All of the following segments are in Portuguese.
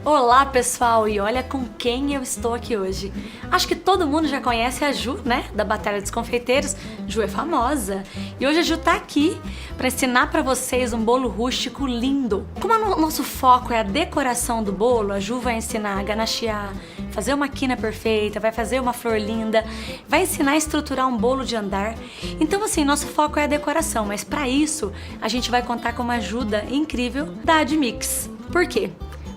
Olá pessoal, e olha com quem eu estou aqui hoje. Acho que todo mundo já conhece a Ju, né? Da Batalha dos Confeiteiros. Ju é famosa. E hoje a Ju tá aqui para ensinar para vocês um bolo rústico lindo. Como o nosso foco é a decoração do bolo, a Ju vai ensinar a ganachear, fazer uma quina perfeita, vai fazer uma flor linda, vai ensinar a estruturar um bolo de andar. Então assim, nosso foco é a decoração, mas para isso a gente vai contar com uma ajuda incrível da Admix. Por quê?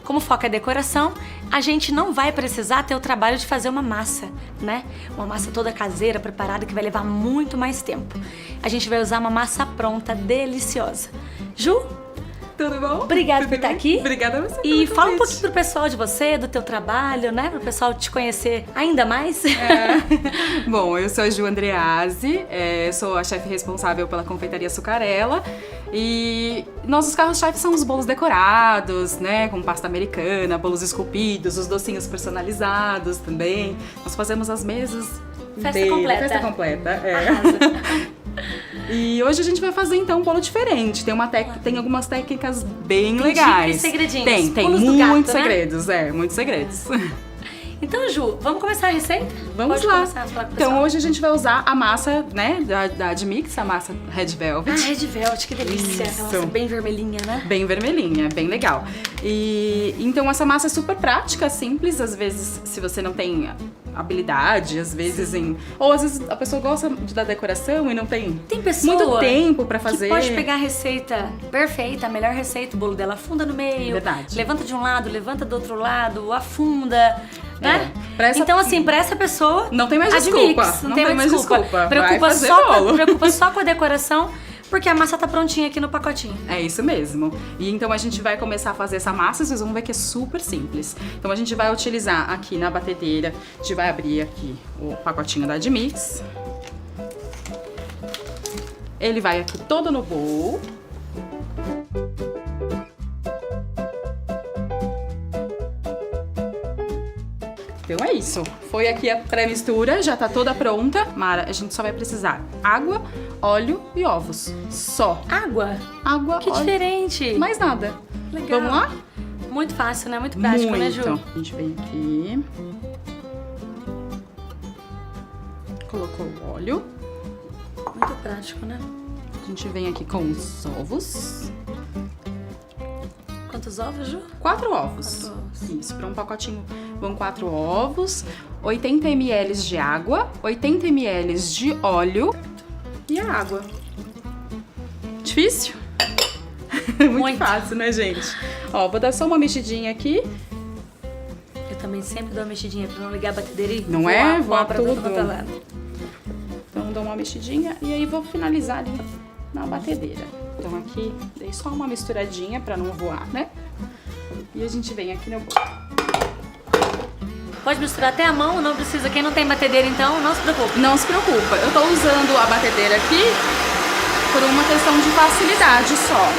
Como foco é decoração, a gente não vai precisar ter o trabalho de fazer uma massa, né? Uma massa toda caseira, preparada, que vai levar muito mais tempo. A gente vai usar uma massa pronta, deliciosa. Ju? Tudo bom? Obrigada por estar aqui. Obrigada a você. E fala um pouquinho pro pessoal de você, do teu trabalho, né? Pro pessoal te conhecer ainda mais. Bom, eu sou a Ju Andreazzi, sou a chefe responsável pela confeitaria Açucarela. E nossos carros-chefes são os bolos decorados, né? Com pasta americana, bolos esculpidos, os docinhos personalizados também. Nós fazemos as mesas Completa. Festa completa, Arrasa. E hoje a gente vai fazer então um bolo diferente. Tem algumas técnicas bem legais. Dicas e segredinhos. Tem Pulos do muitos gato, segredos, muitos segredos. Então, Ju, vamos começar a receita? Vamos Pode lá. começar a falar com o Então pessoal. hoje a gente vai usar a massa, né, da Admix, a massa Red Velvet. Ah, Red Velvet, que delícia. Isso. Aquela massa bem vermelhinha, né? Bem vermelhinha, bem legal. E então essa massa é super prática, simples, às vezes se você não tem habilidade, às vezes ou às vezes a pessoa gosta da decoração e não tem Pessoa muito tempo pra fazer. que pode pegar a receita perfeita, a melhor receita, o bolo dela afunda no meio, Verdade. levanta de um lado, levanta do outro lado, afunda, né? Pra essa- Então assim, pra essa pessoa, Não tem mais Admix, desculpa. não tem mais desculpa. Vai fazer bolo. Preocupa só com a decoração, porque a massa tá prontinha aqui no pacotinho. É isso mesmo. E então a gente vai começar a fazer essa massa, vocês vão ver que é super simples. Então a gente vai utilizar aqui na batedeira, a gente vai abrir aqui o pacotinho da Admix. Ele vai aqui todo no bowl. Então é isso. Foi aqui a pré-mistura, já tá toda pronta. Mara, a gente só vai precisar água, óleo e ovos. Só. Água? Água, Que óleo. diferente. Mais nada. Legal. Vamos lá? Muito fácil, né? Muito prático, né, Ju? A gente vem aqui. Colocou o óleo. Muito prático, né? A gente vem aqui com os ovos. Quantos ovos, Ju? 4 ovos. 4 ovos. Isso, para um pacotinho vão 4 ovos, 80 ml de água, 80 ml de óleo e a água. Difícil? Muito fácil, né, gente? Ó, vou dar só uma mexidinha aqui. Eu também sempre dou uma mexidinha pra não ligar a batedeira e Não é? voar pra Voar todo quanto é lado. Então dou uma mexidinha e aí vou finalizar ali na batedeira. Então aqui dei só uma misturadinha pra não voar, né? E a gente vem aqui no... Pode misturar até a mão, não precisa. Quem não tem batedeira, então, não se preocupe. Não se preocupa, eu tô usando a batedeira aqui por uma questão de facilidade só.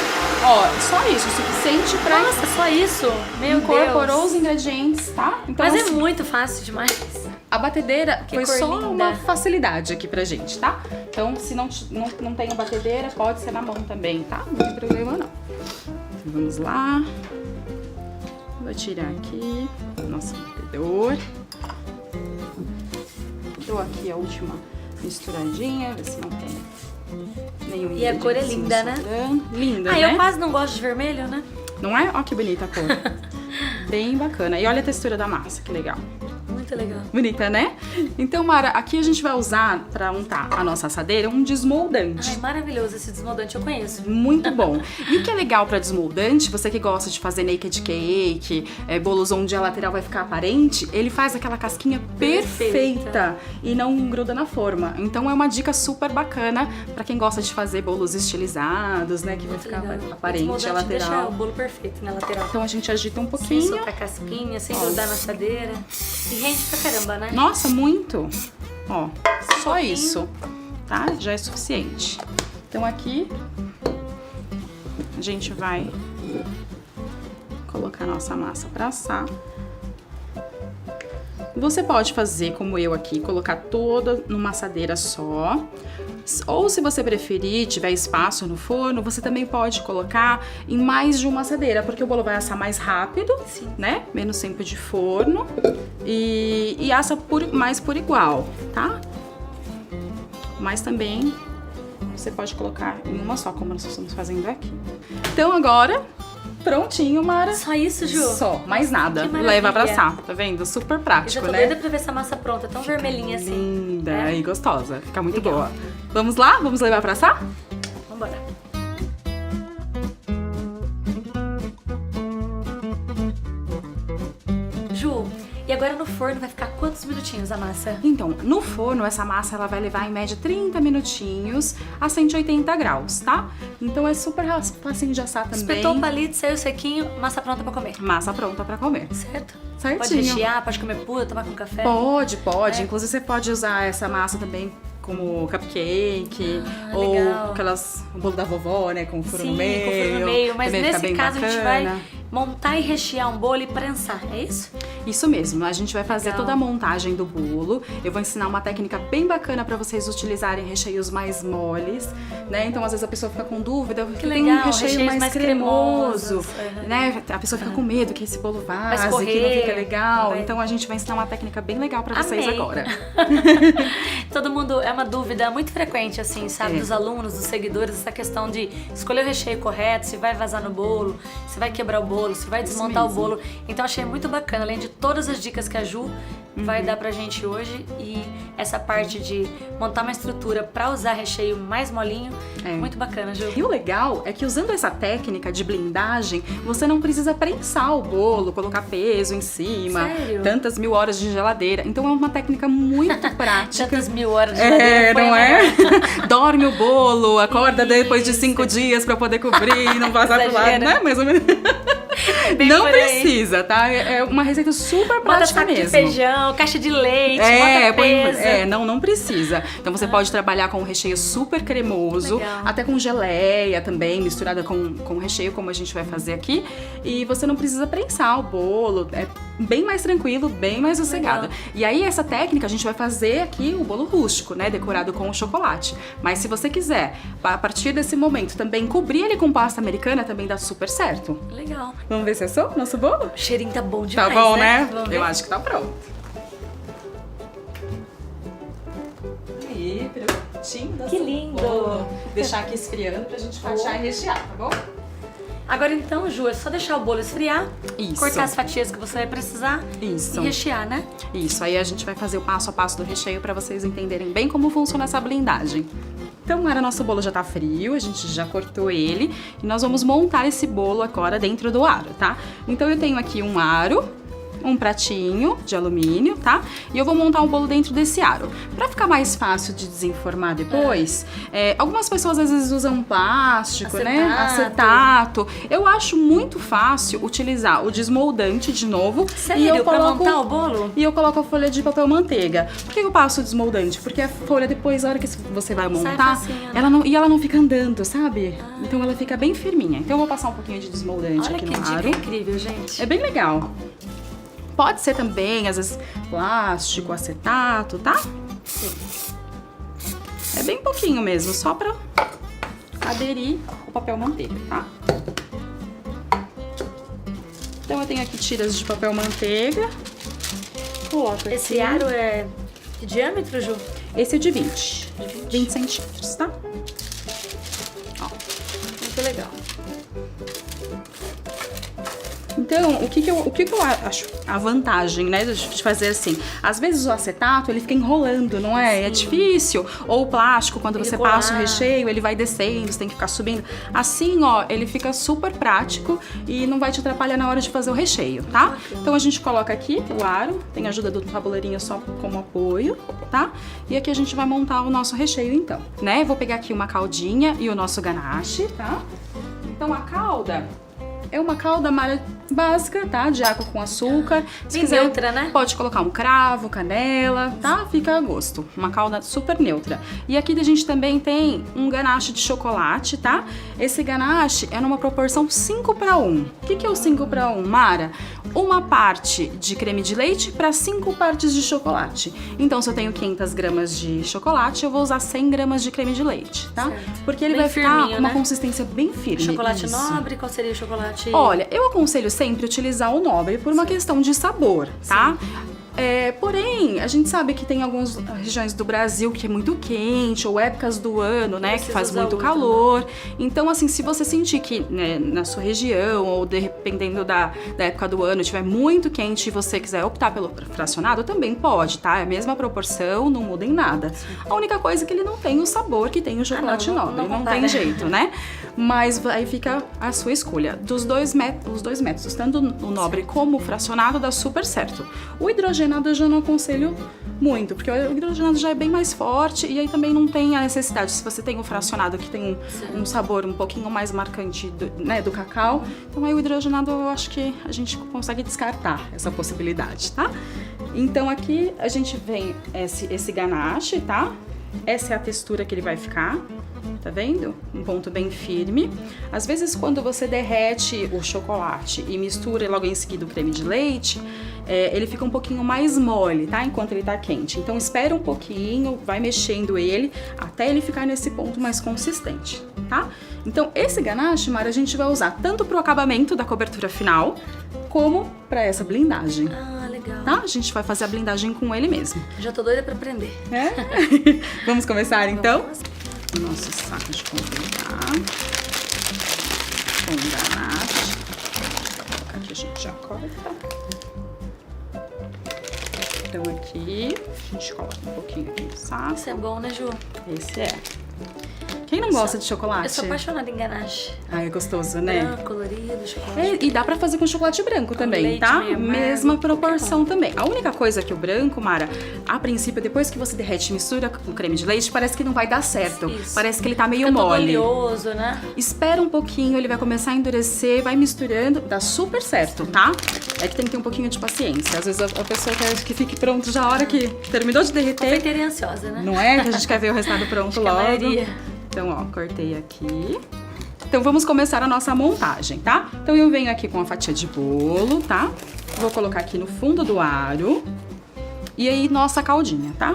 Ó, só isso, o suficiente pra... Nossa, só isso? Meu incorporou Deus. os ingredientes, tá? Então, Mas é assim, muito fácil demais. a batedeira Que foi cor só linda. uma facilidade aqui pra gente, tá? Então, se não tem a batedeira, pode ser na mão também, tá? Não tem problema não. Então, vamos lá. Vou tirar aqui o nosso batedor. Dou aqui a última misturadinha, ver se não tem nenhum E a cor é ingredientezinho linda, né? sobrando. Linda, Ah, né? eu quase não gosto de vermelho, né? Não é? Ó que bonita a cor. Bem bacana. E olha a textura da massa, que legal. Muito legal. Bonita, né? Então, Mara, aqui a gente vai usar, pra untar a nossa assadeira, um desmoldante. Ai, maravilhoso esse desmoldante, eu conheço. Muito bom. E o que é legal pra desmoldante, você que gosta de fazer naked cake, bolos onde a lateral vai ficar aparente, ele faz aquela casquinha perfeita e não gruda na forma. Então é uma dica super bacana pra quem gosta de fazer bolos estilizados, né? Que vai ficar aparente a Desmoldante deixa o lateral. bolo perfeito na lateral. Então a gente agita um Sem pouquinho. soltar casquinha, sem grudar na assadeira. E rende pra caramba, né? Nossa, muito! Ó, só pouquinho. isso, tá? Já é suficiente. Então aqui a gente vai colocar nossa massa pra assar. Você pode fazer como eu aqui, colocar toda numa assadeira só, Ou se você preferir, tiver espaço no forno, você também pode colocar em mais de uma assadeira, porque o bolo vai assar mais rápido, né? Menos tempo de forno e assa mais por igual, tá? Mas também você pode colocar em uma só, como nós estamos fazendo aqui. Então agora, prontinho, Mara. Só isso, Ju? Só, mais nada. Que maravilha. Leva pra assar, tá vendo? Super prático, Eu já tô né? doida pra ver essa massa pronta, tão vermelhinha assim. Linda e gostosa. Fica muito Legal. boa. Vamos lá? Vamos levar pra assar? Vambora. Ju, e agora no forno vai ficar quantos minutinhos a massa? Então, no forno, essa massa ela vai levar em média 30 minutinhos a 180 graus, tá? Então é super facinho de assar também. Espetou o palito, saiu sequinho, massa pronta pra comer. Massa pronta pra comer. Certo? Certinho. Pode rechear, pode comer pura, tomar com café. Pode. É. Inclusive você pode usar essa massa também como cupcake ou legal. o bolo da vovó, né, com furo no meio. Com furo no meio. Mas Também fica nesse bem caso a gente bacana. vai montar e rechear um bolo e prensar, é isso? Isso mesmo, a gente vai fazer Legal. toda a montagem do bolo. Eu vou ensinar uma técnica bem bacana pra vocês utilizarem recheios mais moles, né? Então às vezes a pessoa fica com dúvida, porque tem legal, um recheio recheios mais cremoso, cremosos. Uhum. né? A pessoa fica com medo que esse bolo vaze, escorrer, que não fica legal. vai- Então a gente vai ensinar uma técnica bem legal pra vocês Amei. agora. Todo mundo, é uma dúvida muito frequente, assim, sabe? É. Dos alunos, dos seguidores, essa questão de escolher o recheio correto, se vai vazar no bolo, se vai quebrar o bolo, se vai desmontar o mesmo. bolo. Então achei muito bacana, além de todas as dicas que a Ju vai dar pra gente hoje e essa parte de montar uma estrutura pra usar recheio mais molinho, É. muito bacana, Ju. E o legal é que usando essa técnica de blindagem, você não precisa prensar o bolo, colocar peso em cima, Sério? tantas mil horas de geladeira. Então é uma técnica muito prática. Tantas mil horas de geladeira, É, foi não a é? melhor. Dorme o bolo, acorda depois de Isso. 5 dias pra poder cobrir e não passar pro lado, Exagera. né? Mais ou menos. Bem Não por aí. precisa, tá? É uma receita super Bota prática saco de mesmo. feijão, caixa de leite, bota peso. Não precisa. Então você pode trabalhar com um recheio super cremoso, Legal. até com geleia também, misturada com recheio, como a gente vai fazer aqui. E você não precisa prensar o bolo, é bem mais tranquilo, bem mais sossegado. Legal. E aí essa técnica a gente vai fazer aqui o bolo rústico, né, decorado com chocolate. Mas se você quiser, a partir desse momento, também cobrir ele com pasta americana, também dá super certo. Legal. Vamos ver se é só o nosso bolo? O cheirinho tá bom Tá demais, bom, né? Vamos ver. Eu acho que tá pronto. Aí, prontinho. Que lindo! Vou deixar aqui esfriando pra gente fatiar e rechear, tá bom? Agora então, Ju, é só deixar o bolo esfriar, Isso. cortar as fatias que você vai precisar Isso. e rechear, né? Isso, aí a gente vai fazer o passo a passo do recheio pra vocês entenderem bem como funciona essa blindagem. Então, nosso bolo já tá frio, a gente já cortou ele e nós vamos montar esse bolo agora dentro do aro, tá? Então eu tenho aqui um aro, um pratinho de alumínio, tá? E eu vou montar um bolo dentro desse aro. Pra ficar mais fácil de desenformar depois, algumas pessoas às vezes usam plástico, né? Acetato. Eu acho muito fácil utilizar o desmoldante de novo. Sério? E eu Pra coloco, montar o bolo? E eu coloco a folha de papel manteiga. Por que eu passo o desmoldante? Porque a folha depois, na hora que você vai montar, facinho, né? ela não fica andando, sabe? Então ela fica bem firminha. Então eu vou passar um pouquinho de desmoldante Olha aqui que no dica aro. incrível, gente. É bem legal. Pode ser também, às vezes, plástico, acetato, tá? Sim. É bem pouquinho mesmo, só pra aderir o papel manteiga, tá? Então eu tenho aqui tiras de papel manteiga. Coloco aqui. Esse aro é de diâmetro, Ju? Esse é de 20. 20 centímetros, tá? Ó. Muito legal. Então, o que eu acho a vantagem, né, de fazer assim? Às vezes o acetato, ele fica enrolando, não é? É difícil. Ou o plástico, quando Ele você colar. passa o recheio, ele vai descendo, você tem que ficar subindo. Assim, ó, ele fica super prático e não vai te atrapalhar na hora de fazer o recheio, tá? Então a gente coloca aqui o aro, tem a ajuda do tabuleirinho só como apoio, tá? E aqui a gente vai montar o nosso recheio então, né? Eu vou pegar aqui uma caldinha e o nosso ganache, tá? Então a calda, É uma calda, Mara, básica, tá? De água com açúcar. Se Bem quiser, neutra, né? pode colocar um cravo, canela, tá? Fica a gosto. Uma calda super neutra. E aqui a gente também tem um ganache de chocolate, tá? Esse ganache é numa proporção 5:1. O que é o 5:1, Mara? Uma parte de creme de leite para 5 partes de chocolate. Então, se eu tenho 500 gramas de chocolate, eu vou usar 100 gramas de creme de leite, tá? Certo. Porque ele Bem vai ficar firminho, uma né? consistência bem firme. Chocolate Isso. nobre, qual seria o chocolate? Olha, eu aconselho sempre utilizar o nobre por uma questão de sabor, tá? Porém, a gente sabe que tem algumas regiões do Brasil que é muito quente, ou épocas do ano, né, que Precisa faz usar muito outra, calor. Então, assim, se você sentir que, né, na sua região, ou dependendo da época do ano, estiver muito quente e você quiser optar pelo fracionado, também pode, tá? É a mesma proporção, não muda em nada. A única coisa é que ele não tem o sabor que tem o chocolate nobre, não compara. tem jeito, né? Mas aí fica a sua escolha. Os dois métodos, tanto o nobre como o fracionado, dá super certo. O hidrogenado eu já não aconselho muito, porque o hidrogenado já é bem mais forte e aí também não tem a necessidade. Se você tem o fracionado que tem um sabor um pouquinho mais marcante do cacau, então aí o hidrogenado eu acho que a gente consegue descartar essa possibilidade, tá? Então aqui a gente vem esse ganache, tá? Essa é a textura que ele vai ficar. Tá vendo? Um ponto bem firme. Às vezes, quando você derrete o chocolate e mistura logo em seguida o creme de leite, ele fica um pouquinho mais mole, tá? Enquanto ele tá quente. Então, espera um pouquinho, vai mexendo ele até ele ficar nesse ponto mais consistente, tá? Então, esse ganache, Mara, a gente vai usar tanto pro acabamento da cobertura final, como pra essa blindagem. Ah, legal. Tá? A gente vai fazer a blindagem com ele mesmo. Já tô doida pra aprender. Vamos começar, então? Vamos. Nosso saco de confeitar com ganache. Aqui a gente já corta. Então aqui a gente coloca um pouquinho aqui no saco. Isso é bom, né, Ju? Esse é. Quem não gosta de chocolate? Eu sou apaixonada em ganache. Ah, é gostoso, né? Branco, colorido, chocolate. E dá pra fazer com chocolate branco também, leite tá? meio amargo, Mesma proporção qualquer também. A única coisa que o branco, Mara, a princípio, depois que você derrete e mistura com creme de leite, parece que não vai dar certo. Isso. Parece que ele tá meio Fica todo mole. oleoso, né? Espera um pouquinho, ele vai começar a endurecer, vai misturando, dá super certo, tá? É que tem que ter um pouquinho de paciência. Às vezes a pessoa quer que fique pronto já a hora que terminou de derreter. Confeiteira ansiosa, né? Não é? Que a gente quer ver o resultado pronto Acho que a logo. maioria. Então, ó, cortei aqui. Então, vamos começar a nossa montagem, tá? Então, eu venho aqui com a fatia de bolo, tá? Vou colocar aqui no fundo do aro. E aí, nossa caldinha, tá?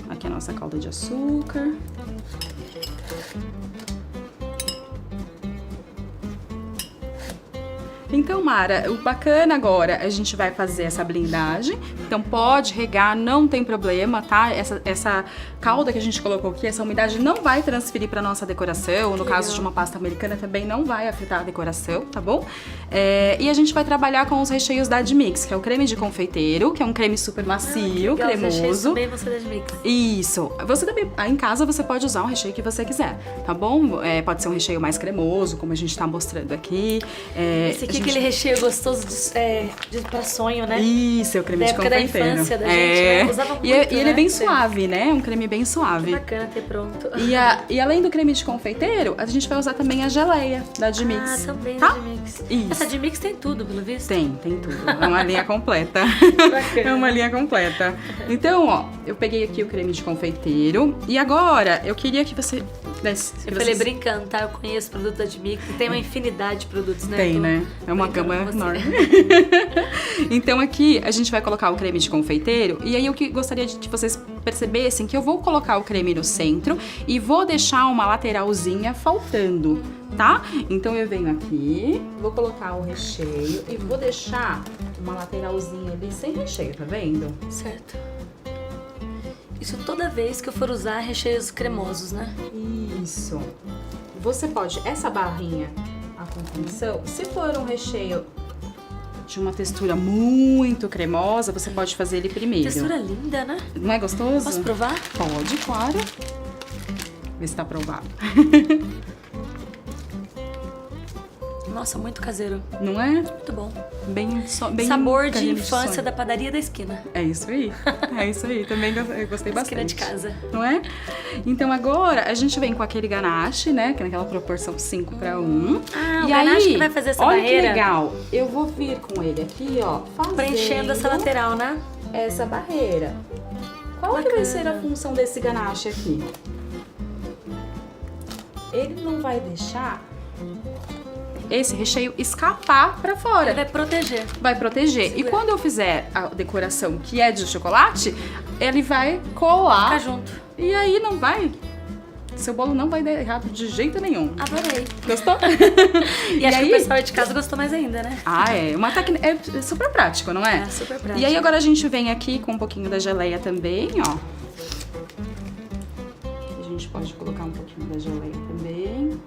Aqui a nossa calda de açúcar. Então, Mara, o bacana agora, a gente vai fazer essa blindagem. Então, pode regar, não tem problema, tá? Essa calda que a gente colocou aqui, essa umidade não vai transferir para nossa decoração. No caso de uma pasta americana, também não vai afetar a decoração, tá bom? E a gente vai trabalhar com os recheios da Admix, que é o creme de confeiteiro, que é um creme super macio, cremoso. Também você da Admix. Isso. Você também, aí em casa você pode usar o recheio que você quiser, tá bom? Pode ser um recheio mais cremoso, como a gente tá mostrando aqui. Esse aqui é aquele recheio gostoso pra sonho, né? Isso, é o creme da de época da confeiteiro. infância da gente, né? Usava muito, E ele né? é bem suave, né? É um creme bem suave. Que bacana ter pronto. E além do creme de confeiteiro, a gente vai usar também a geleia da Admix. Também tá? da Admix. Isso. Essa Admix tem tudo, pelo visto. Tem tudo. É uma linha completa. Bacana. É uma linha completa. Então, ó, eu peguei aqui o creme de confeiteiro. E agora, eu queria que você... Eu falei brincando, tá? Eu conheço produto da Admix. Tem uma infinidade de produtos, né? Tem, né? É uma brincando gama com você. enorme. Então aqui a gente vai colocar o creme de confeiteiro. E aí eu gostaria de que vocês percebessem que eu vou colocar o creme no centro e vou deixar uma lateralzinha faltando, tá? Então eu venho aqui, vou colocar o recheio e vou deixar uma lateralzinha ali sem recheio, tá vendo? Certo. Isso toda vez que eu for usar recheios cremosos, né? Isso. Você pode, essa barrinha, a contenção, se for um recheio de uma textura muito cremosa, você pode fazer ele primeiro. Textura linda, né? Não é gostoso? Posso provar? Pode, claro. Vê se tá aprovado. Nossa, muito caseiro. Não é? Muito bom. Bem Sabor de carrinho infância sonho. da padaria da esquina. É isso aí. É isso aí. Também eu gostei Esquina bastante. de casa. Não é? Então agora a gente vem com aquele ganache, né? Que é naquela proporção 5:1. Ah, o e ganache aí, que vai fazer essa olha barreira. que legal. Eu vou vir com ele aqui, ó, Preenchendo essa lateral, né? essa barreira. Qual que vai Bacana. ser a função desse ganache aqui? Ele não vai deixar esse recheio escapar pra fora. Ele vai proteger. Vai proteger. Segura. E quando eu fizer a decoração que é de chocolate, ele vai colar. Fica junto. E aí não vai... Seu bolo não vai dar errado de jeito nenhum. Adorei. Gostou? E acho aí? que o pessoal de casa gostou mais ainda, né? Ah, é. Uma técnica... É super prático, não é? É, super prático. E aí agora a gente vem aqui com um pouquinho da geleia também, ó. A gente pode colocar um pouquinho da geleia também.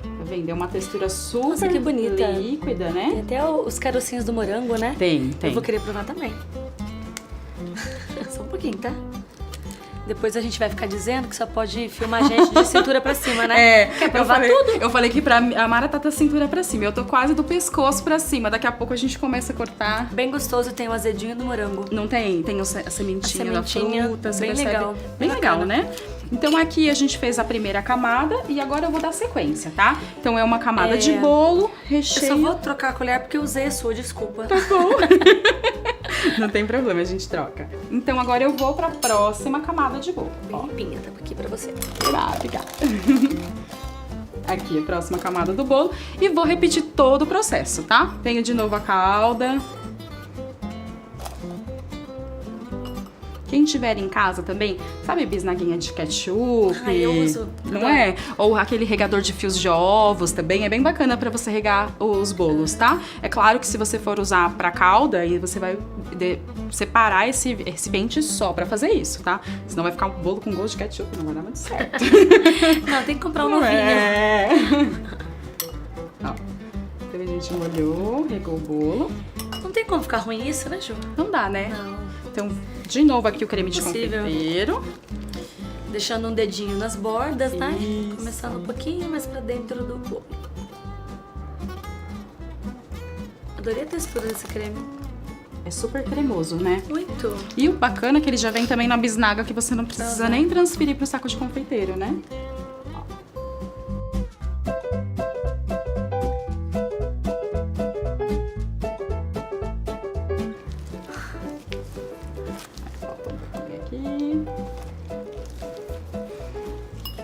Tá vendo? Deu uma textura super Nossa, que bonita. líquida, Tem né? até os carocinhos do morango, né? Tem. Eu vou querer provar também. Só um pouquinho, tá? Depois a gente vai ficar dizendo que só pode filmar a gente de cintura pra cima, né? É, Quer provar tudo? Eu falei que a Mara tá da cintura pra cima. Eu tô quase do pescoço pra cima. Daqui a pouco a gente começa a cortar. Bem gostoso, tem o azedinho do morango. Não tem? Tem a sementinha da sementinha, fruta. Você bem percebe? legal. Bem legal, Bacana. né? Então aqui a gente fez a primeira camada e agora eu vou dar sequência, tá? Então é uma camada de bolo, Eu só recheio. vou trocar a colher porque eu usei a sua, desculpa. Tá bom. Não tem problema, a gente troca. Então agora eu vou pra próxima camada de bolo. Bem limpinha, tá aqui pra você. Obrigada. Aqui a próxima camada do bolo. E vou repetir todo o processo, tá? Venho de novo a calda. Quem tiver em casa também, sabe bisnaguinha de ketchup? Ah, eu uso. Não Adoro. é? Ou aquele regador de fios de ovos também, é bem bacana pra você regar os bolos, tá? É claro que se você for usar pra calda, aí você vai separar esse recipiente só pra fazer isso, tá? Senão vai ficar um bolo com gosto de ketchup, não vai dar muito certo. Não, tem que comprar um Não novinho. é. Ó, então a gente molhou, regou o bolo. Não tem como ficar ruim isso, né, Ju? Não dá, né? Não. Então, de novo aqui o creme de Impossível. confeiteiro. Deixando um dedinho nas bordas, né? Isso. Começando um pouquinho mais pra dentro do bolo. Adorei a textura desse creme. É super cremoso, né? Muito. E o bacana é que ele já vem também na bisnaga, que você não precisa nem transferir pro saco de confeiteiro, né? Falta um pouquinho aqui.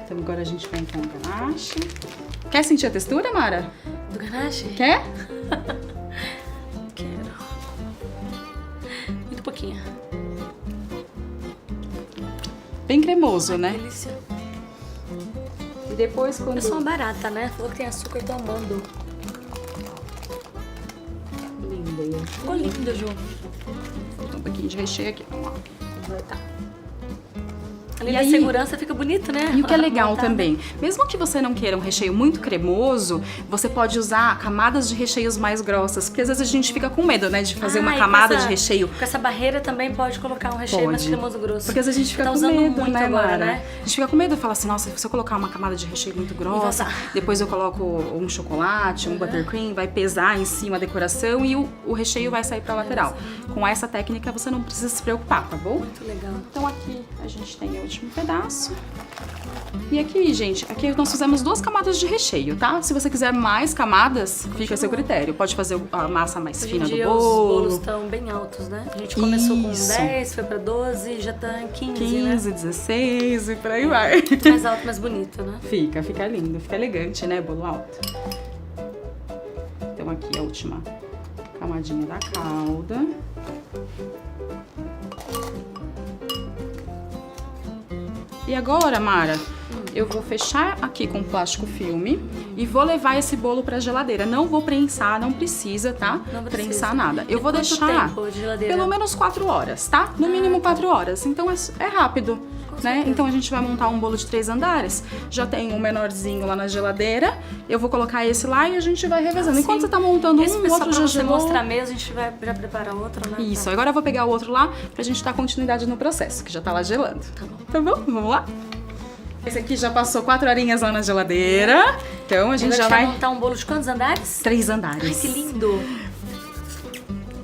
Então agora a gente vem com o ganache. Quer sentir a textura, Mara? Do ganache? Quer? Quero. Muito pouquinho. Bem cremoso, né? Delícia. E depois quando... Eu sou uma barata, né? Falou que tem açúcar, tô amando. Linda. Ficou lindo, Ju. Falta um pouquinho de recheio aqui. Vamos lá. Tá. Além E da aí- segurança, fica bonito, né? E o que é legal Montada. também, mesmo que você não queira um recheio muito cremoso, você pode usar camadas de recheios mais grossas, porque às vezes a gente fica com medo, né, de fazer Ah, uma e com camada essa- de recheio. Com essa barreira também pode colocar um recheio mais Pode. cremoso grosso. Porque às vezes a gente fica Tá com usando medo, muito né, agora, Mara? né? A gente fica com medo de falar assim, nossa, se eu colocar uma camada de recheio muito grossa, vazar. depois eu coloco um chocolate, um buttercream, vai pesar em cima a decoração e o recheio vai sair pra lateral. Com essa técnica você não precisa se preocupar, tá bom? Muito legal. Então aqui a gente tem o último pedaço. E aqui, gente, aqui nós fizemos 2 camadas de recheio, tá? Se você quiser mais camadas, fica a seu critério. Pode fazer a massa mais Hoje fina em do dia os bolo. bolos estão bem altos, né? A gente começou com Isso. 10, foi pra 12, já tá em 15, 15, 16 e por aí vai. né? Mais alto, mais bonito, né? Fica lindo, fica elegante, né? Bolo alto. Então aqui a última camadinha da calda. E agora, Mara, eu vou fechar aqui com plástico filme e vou levar esse bolo pra geladeira. Não vou prensar, não precisa, tá? Não precisa. Prensar nada. Eu E vou quanto deixar tempo de geladeira? pelo menos 4 horas, tá? No mínimo 4 horas. Então é rápido, né? certeza. Então a gente vai montar um bolo de 3 andares. Já tem um menorzinho lá na geladeira. Eu vou colocar esse lá e a gente vai revezando. Enquanto Sim. você tá montando Esse um, o pessoal, outro pra já você gelou. mostrar mesmo, a gente vai já preparar outro, né? Isso, agora eu vou pegar o outro lá pra gente dar continuidade no processo, que já tá lá gelando. Tá bom. Tá bom? Vamos lá? Esse aqui já passou 4 horinhas lá na geladeira. Então a gente já vai montar um bolo de quantos andares? 3 andares. Ai, que lindo!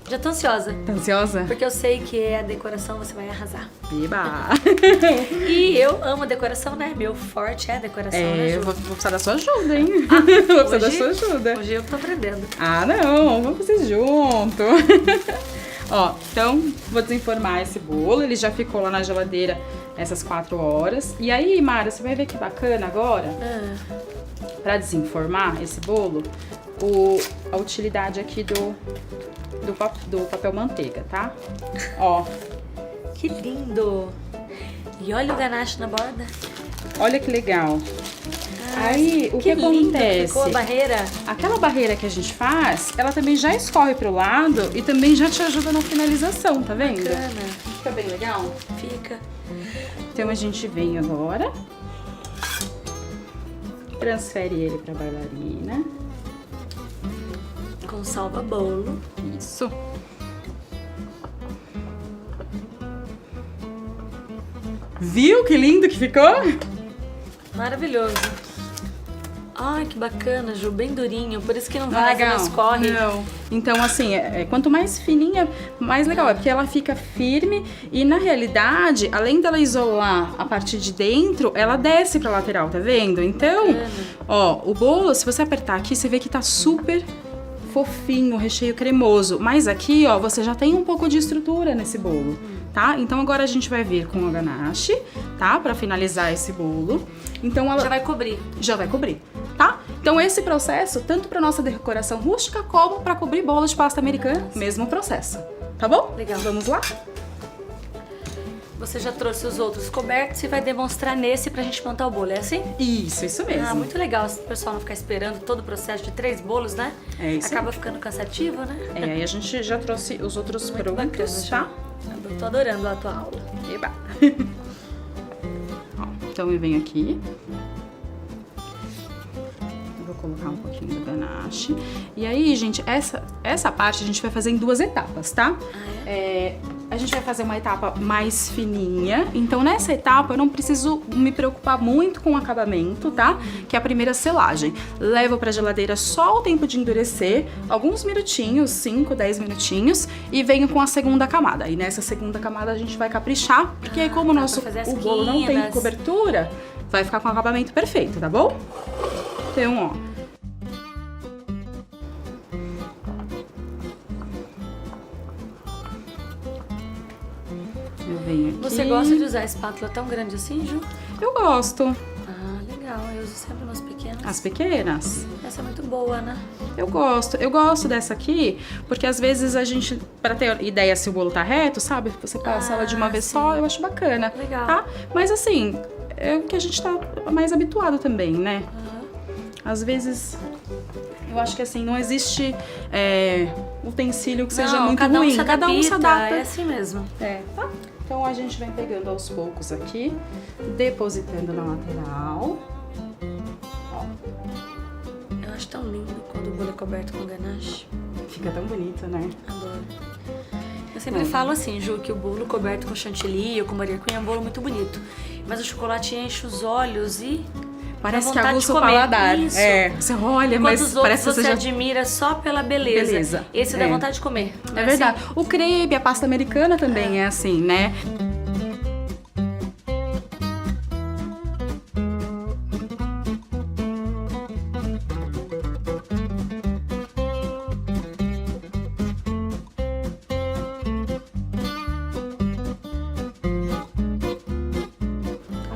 Já tô ansiosa. Tá ansiosa? Porque eu sei que a decoração você vai arrasar. Eba! E eu amo a decoração, né? Meu forte é a decoração, né, Ju? Eu vou precisar da sua ajuda, hein? Vou precisar da sua ajuda. Hoje eu tô aprendendo. Ah, não, vamos fazer junto. Ó, então vou desenformar esse bolo. Ele já ficou lá na geladeira essas 4 horas. E aí, Mara, você vai ver que bacana agora, pra desenformar esse bolo, a utilidade aqui do papel manteiga, tá? Ó. Que lindo! E olha o ganache na borda. Olha que legal. Aí, o que lindo, acontece? Ficou a barreira. Aquela barreira que a gente faz, ela também já escorre pro lado e também já te ajuda na finalização, tá vendo? Bacana. Fica bem legal? Fica. Então a gente vem agora, transfere ele pra bailarina. Com salva-bolo. Isso. Viu que lindo que ficou? Maravilhoso. Ai, que bacana, Ju, bem durinho, por isso que não vaza, não escorre. Não. Então, assim, quanto mais fininha, mais legal. É porque ela fica firme e, na realidade, além dela isolar a parte de dentro, ela desce pra lateral, tá vendo? Então, ó, o bolo, se você apertar aqui, você vê que tá super fofinho, recheio cremoso. Mas aqui, ó, você já tem um pouco de estrutura nesse bolo, tá? Então agora a gente vai vir com a ganache, tá? Pra finalizar esse bolo. Então ela já vai cobrir. Já vai cobrir, tá? Então esse processo, tanto pra nossa decoração rústica, como pra cobrir bolo de pasta americana, mesmo processo, tá bom? Legal. Vamos lá? Você já trouxe os outros cobertos e vai demonstrar nesse pra gente montar o bolo, é assim? Isso mesmo. Ah, muito legal o pessoal não ficar esperando todo o processo de 3 bolos, né? É isso. Acaba ficando cansativo, né? Aí a gente já trouxe os outros Muito prontos, bacana, tá? Eu tô adorando a tua aula. Eba! Ó, então eu venho aqui. Eu vou colocar um pouquinho do ganache. E aí, gente, essa parte a gente vai fazer em 2 etapas, tá? A gente vai fazer uma etapa mais fininha, então nessa etapa eu não preciso me preocupar muito com o acabamento, tá? Que é a primeira selagem. Levo pra geladeira só o tempo de endurecer, alguns minutinhos, 5, 10 minutinhos, e venho com a segunda camada. E nessa segunda camada a gente vai caprichar, porque aí como o bolo não tem cobertura, vai ficar com o acabamento perfeito, tá bom? Então, ó. Aqui. Você gosta de usar espátula tão grande assim, Ju? Eu gosto. Ah, legal. Eu uso sempre umas pequenas. As pequenas? Essa é muito boa, né? Eu gosto dessa aqui, porque às vezes a gente, pra ter ideia se o bolo tá reto, sabe? Você passa ela de uma vez só, eu acho bacana. Legal. Tá? Mas assim, é o que a gente tá mais habituado também, né? Às vezes, eu acho que assim, não existe utensílio que seja muito ruim. Cada um se adapta. É assim mesmo. Tá? Então a gente vem pegando aos poucos aqui, depositando na lateral. Ó. Eu acho tão lindo quando o bolo é coberto com ganache. Fica tão bonito, né? Adoro. Eu sempre falo assim, Ju, que o bolo coberto com chantilly ou com Maria Cunha é um bolo muito bonito. Mas o chocolate enche os olhos e... Parece que aguça o paladar. Isso. Você olha, mas os outros parece que você admira só pela beleza. Esse dá vontade de comer. É verdade. Assim? O crepe, a pasta americana também é assim, né?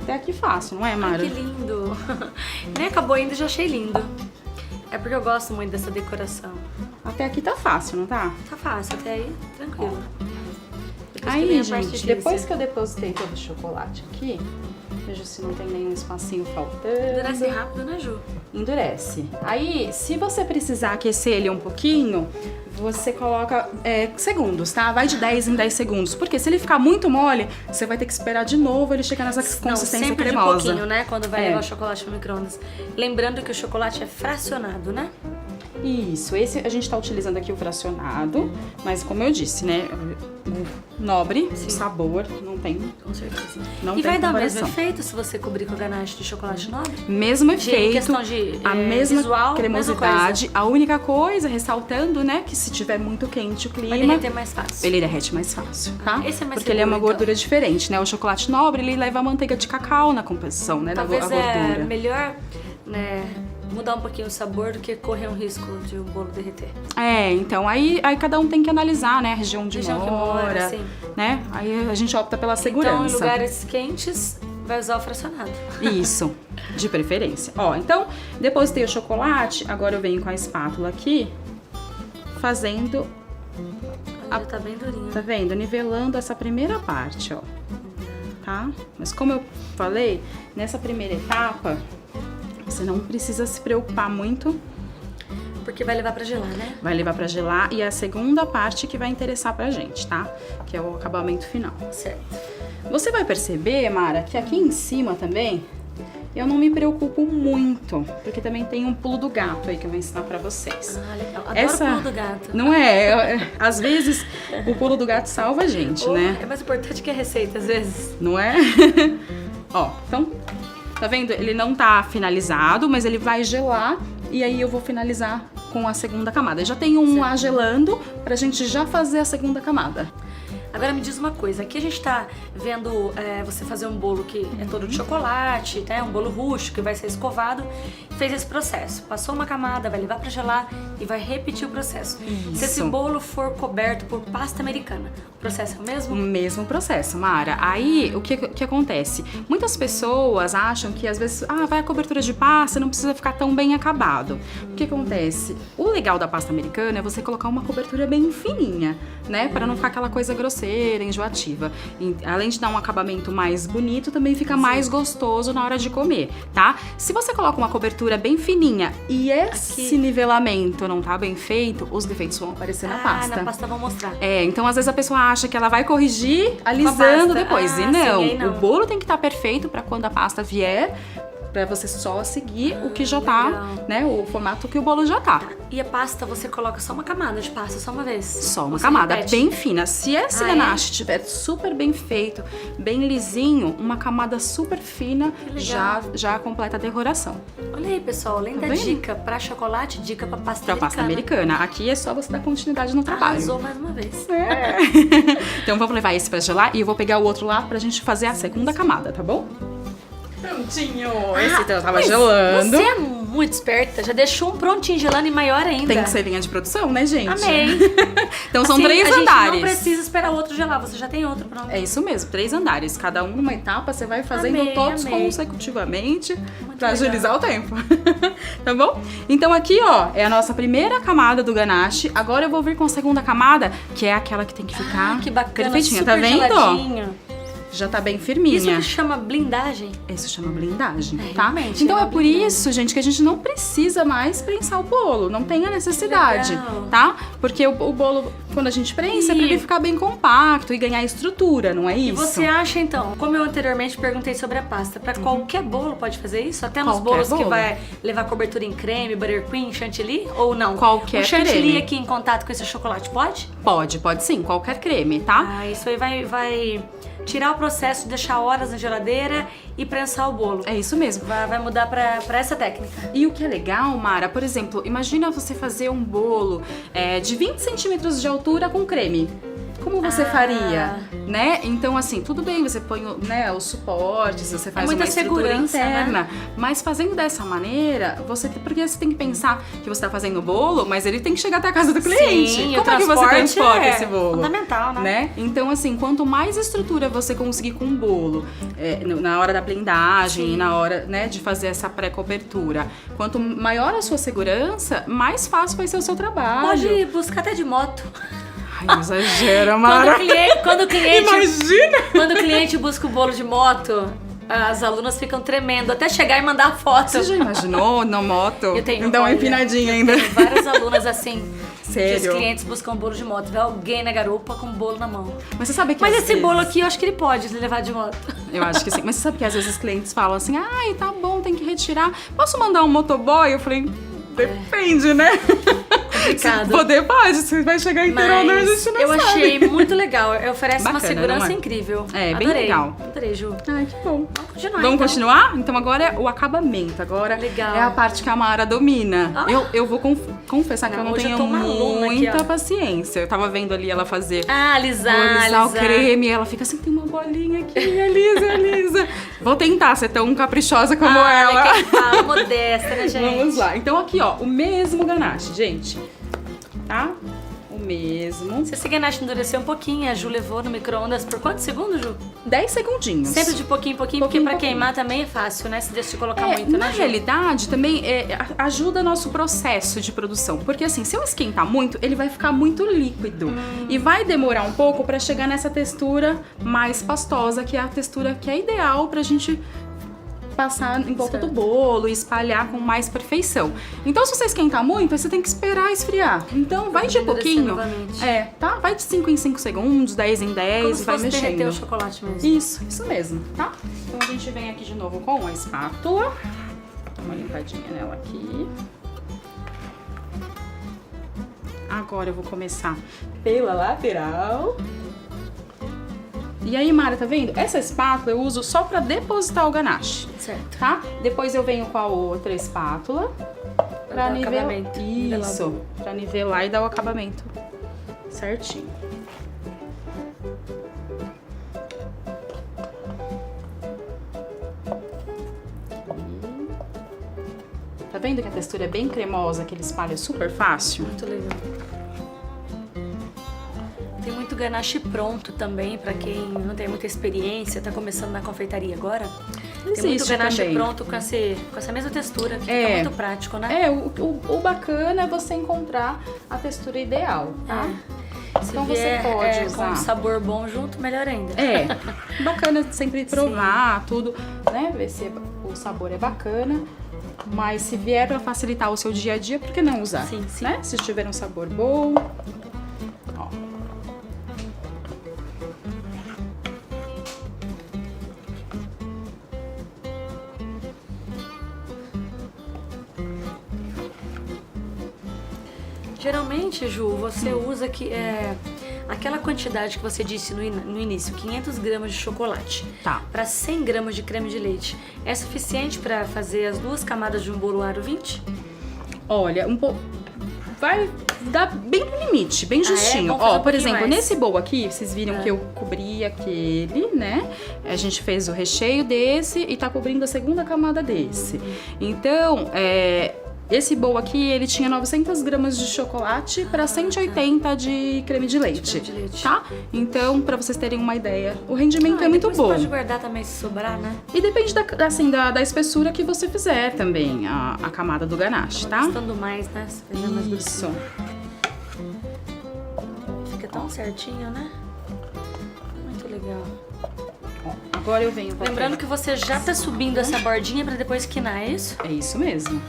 Até aqui fácil, não é, Mara? Ai, que lindo! Nem acabou ainda e já achei lindo. É porque eu gosto muito dessa decoração. Até aqui tá fácil, não tá? Tá fácil, até aí tranquilo. Aí, gente, depois que eu depositei todo o chocolate aqui, veja se não tem nenhum espacinho faltando. Endurece rápido, né, Ju? Endurece. Aí, se você precisar aquecer ele um pouquinho, você coloca segundos, tá? Vai de 10 em 10 segundos. Porque se ele ficar muito mole, você vai ter que esperar de novo ele chegar nessa consistência sempre cremosa. De pouquinho, né? Quando vai levar o chocolate no micro-ondas. Lembrando que o chocolate é fracionado, né? Isso, esse a gente tá utilizando aqui o fracionado, mas como eu disse, né, o nobre, o sabor, não tem. Com certeza. Não E tem vai dar o mesmo comparação. efeito se você cobrir com ganache de chocolate nobre? Mesmo Em efeito, questão de a mesma visual, cremosidade. A única coisa, ressaltando, né, que se tiver muito quente o Vai clima, derreter mais fácil. ele derrete mais fácil, tá? Esse é mais Porque ele é uma seguro, então. gordura diferente, né? O chocolate nobre, ele leva a manteiga de cacau na composição, né, Talvez a gordura. é melhor, né, mudar um pouquinho o sabor do que correr um risco de o bolo derreter. É, então aí cada um tem que analisar, né, a região de Região que mora, mora, sim. né? Aí a gente opta pela Então, em segurança. lugares quentes, vai usar o fracionado. Isso, de preferência. Ó, então, depositei o chocolate, agora eu venho com a espátula aqui, fazendo, Já tá bem durinho. tá vendo? Nivelando essa primeira parte, ó. Tá? Mas como eu falei, nessa primeira etapa, você não precisa se preocupar muito, Porque vai levar pra gelar, né? vai levar pra gelar, e é a segunda parte que vai interessar pra gente, tá? Que é o acabamento final. Certo. Você vai perceber, Mara, que aqui em cima também eu não me preocupo muito, porque também tem um pulo do gato aí que eu vou ensinar pra vocês. Ah, legal. Adoro Essa- o pulo do gato. Não é? Às vezes o pulo do gato salva a gente, né? É mais importante que a receita, às vezes. Não é? Ó, então, tá vendo? Ele não tá finalizado, mas ele vai gelar e aí eu vou finalizar com a segunda camada. Eu já tenho um lá gelando pra gente já fazer a segunda camada. Agora me diz uma coisa, aqui a gente tá vendo você fazer um bolo que é todo de chocolate, né? Um bolo rústico que vai ser escovado. Fez esse processo, passou uma camada, vai levar pra gelar e vai repetir o processo. Se esse Isso. bolo for coberto por pasta americana, o processo é o O mesmo? mesmo processo, Mara. Aí, o que acontece? Muitas pessoas acham que às vezes, vai a cobertura de pasta, não precisa ficar tão bem acabado. O que acontece? O legal da pasta americana é você colocar uma cobertura bem fininha, né? Para não ficar aquela coisa grosseira, enjoativa. E, além de dar um acabamento mais bonito, também fica mais gostoso na hora de comer, tá? Se você coloca uma cobertura bem fininha e esse nivelamento não tá bem feito, os defeitos vão aparecer na pasta. Na pasta eu vou mostrar. É, então às vezes a pessoa acha que ela vai corrigir alisando pasta. depois. Ah, E não, sim, aí não. o bolo tem que estar perfeito pra quando a pasta vier, pra você só seguir o que já tá, legal. né? O formato que o bolo já tá. E a pasta você coloca só uma camada de pasta, só uma vez? Só uma Você camada repete? bem fina. Se esse Ah, ganache estiver super bem feito, bem lisinho, uma camada super fina legal. já completa a decoração. Olha aí, pessoal, além da vendo? dica pra chocolate, dica pra pasta Pra americana. pasta americana. Aqui é só você dar continuidade no trabalho. Arrasou mais uma vez. É. Então vamos levar esse pra gelar e eu vou pegar o outro lá pra gente fazer a segunda camada, tá bom? Prontinho! Esse então tava Mas gelando. Você é muito esperta, já deixou um prontinho gelando e maior ainda. Tem que ser linha de produção, né, gente? Amei. Então são Assim, 3 a gente andares. não precisa esperar o outro gelar, você já tem outro pronto. É isso mesmo, 3 andares. Cada um numa etapa, você vai fazendo Amei, todos amei. consecutivamente pra legal. agilizar o tempo. Tá bom? Então aqui, ó, é a nossa primeira camada do ganache. Agora eu vou vir com a segunda camada, que é aquela que tem que ficar Que bacana, perfeitinha. super Tá vendo? geladinho. Já tá bem Isso firminha. que chama blindagem. Isso chama blindagem, É, tá? realmente, Então é é uma por blindagem. isso, gente, que a gente não precisa mais prensar o bolo. Não tem a necessidade, legal. tá? Porque o bolo, quando a gente prensa, é pra E- ele ficar bem compacto e ganhar estrutura, não é E isso? você acha, então, como eu anteriormente perguntei sobre a pasta, pra qualquer bolo pode fazer isso? Até nos Qualquer bolos que bolo. vai levar cobertura em creme, buttercream, chantilly? Ou não? Qualquer o chantilly creme. aqui em contato com esse chocolate pode? Pode sim, qualquer creme, tá? Ah, isso aí vai tirar o processo de deixar horas na geladeira e prensar o bolo. É isso mesmo. Vai mudar pra essa técnica. E o que é legal, Mara, por exemplo, imagina você fazer um bolo de 20 centímetros de altura com creme. Como você Ah. faria, né? Então, assim, tudo bem, você põe, né, os suportes, você faz muita uma estrutura segurança, interna, mas fazendo dessa maneira, porque você tem que pensar que você tá fazendo o bolo, mas ele tem que chegar até a casa do cliente. Sim, Como o é que você transporte transporta é esse bolo? fundamental, né? Então, assim, quanto mais estrutura você conseguir com o bolo, na hora da blindagem, Sim. na hora, né, de fazer essa pré-cobertura, quanto maior a sua segurança, mais fácil vai ser o seu trabalho. Pode buscar até de moto. Ai, exagera, Mara. Quando o cliente Imagina! Quando o cliente busca o bolo de moto, as alunas ficam tremendo até chegar e mandar a foto. Você já imaginou na moto? Eu tenho, Dá uma olha, empinadinha ainda. Tenho várias alunas assim. Sério? Que os clientes buscam bolo de moto. Vê alguém na garupa com bolo na mão. Mas você sabe que Mas às esse vezes- bolo aqui eu acho que ele pode levar de moto. Eu acho que sim. Mas você sabe que às vezes os clientes falam assim, ai, tá bom, tem que retirar. Posso mandar um motoboy? Eu falei, Depende, né? Complicado. Poder pode, você vai chegar inteiro ou não, a gente não eu sabe. achei muito legal. Oferece uma Bacana, segurança não é? incrível. É, bem Adorei. legal. Adorei, Ju. Ai, que bom. Vamos continuar, Vamos então. continuar? Então agora é o acabamento. Agora Legal. é a parte que a Mara domina. Ah. Eu vou confessar que Não, eu não hoje eu tenho tô uma aluna aqui, muita ó. paciência. Eu tava vendo ali ela fazer... Ah, alisar o creme, ela fica assim, tem uma bolinha aqui, alisa. Vou tentar ser tão caprichosa como ela. Quem fala, modesta, né, gente? Vamos lá. Então aqui, ó, o mesmo ganache, gente. Tá? O mesmo. Se esse ganache endureceu um pouquinho, a Ju levou no micro-ondas por quantos segundos, Ju? 10 segundinhos. Sempre de pouquinho em pouquinho, porque pra queimar também é fácil, né? Se deixa de colocar muito, Na né, Ju? realidade, também ajuda nosso processo de produção. Porque assim, se eu esquentar muito, ele vai ficar muito líquido. E vai demorar um pouco pra chegar nessa textura mais pastosa, que é a textura que é ideal pra gente passar em volta do bolo e espalhar com mais perfeição. Então, se você esquentar muito, você tem que esperar esfriar. Então, vai de pouquinho. Novamente. Tá? Vai de 5 em 5 segundos, 10 em 10 Como e se vai fosse derreter mexendo. o chocolate mesmo. Isso mesmo, tá? Então a gente vem aqui de novo com a espátula. Dá uma limpadinha nela aqui. Agora eu vou começar pela lateral. E aí, Mara, tá vendo? Essa espátula eu uso só pra depositar o ganache, Certo. tá? Depois eu venho com a outra espátula pra dar o nivelar. acabamento. Nivelar o Isso, bolo. pra nivelar e dar o acabamento certinho. Tá vendo que a textura é bem cremosa, que ele espalha super fácil? Muito legal. Tem muito ganache pronto também, pra quem não tem muita experiência, tá começando na confeitaria agora. Tem muito Existe ganache também. pronto com essa mesma textura, que É. fica muito prático, né? O bacana é você encontrar a textura ideal, tá? Se Então vier, você pode com usar. um sabor bom junto, melhor ainda. É, bacana sempre provar tudo, né? Ver se o sabor é bacana. Mas se vier pra facilitar o seu dia a dia, por que não usar? Sim, sim. Né? Se tiver um sabor bom. Ó. Geralmente, Ju, você usa aquela quantidade que você disse no início, 500 gramas de chocolate. Tá. Para 100 gramas de creme de leite. É suficiente para fazer as 2 camadas de um bolo aro 20? Olha, um pouco. Vai dar bem no limite, bem justinho. Vamos fazer Ó, um por pouquinho exemplo, mais. nesse bowl aqui, vocês viram que eu cobri aquele, né? A gente fez o recheio desse e tá cobrindo a segunda camada desse. Então, esse bowl aqui, ele tinha 900 gramas de chocolate para 180 de creme de leite, creme de leite. tá? Então, para vocês terem uma ideia, o rendimento é muito depois bom. Pode guardar também se sobrar, né? E depende da espessura que você fizer também, a camada do ganache, tá? Gostando mais, né? Se fizer mais Isso. Fica tão certinho, né? Muito legal. Ó, agora eu venho pra Lembrando que você já tá subindo essa bordinha pra depois quinar, é isso? É isso mesmo.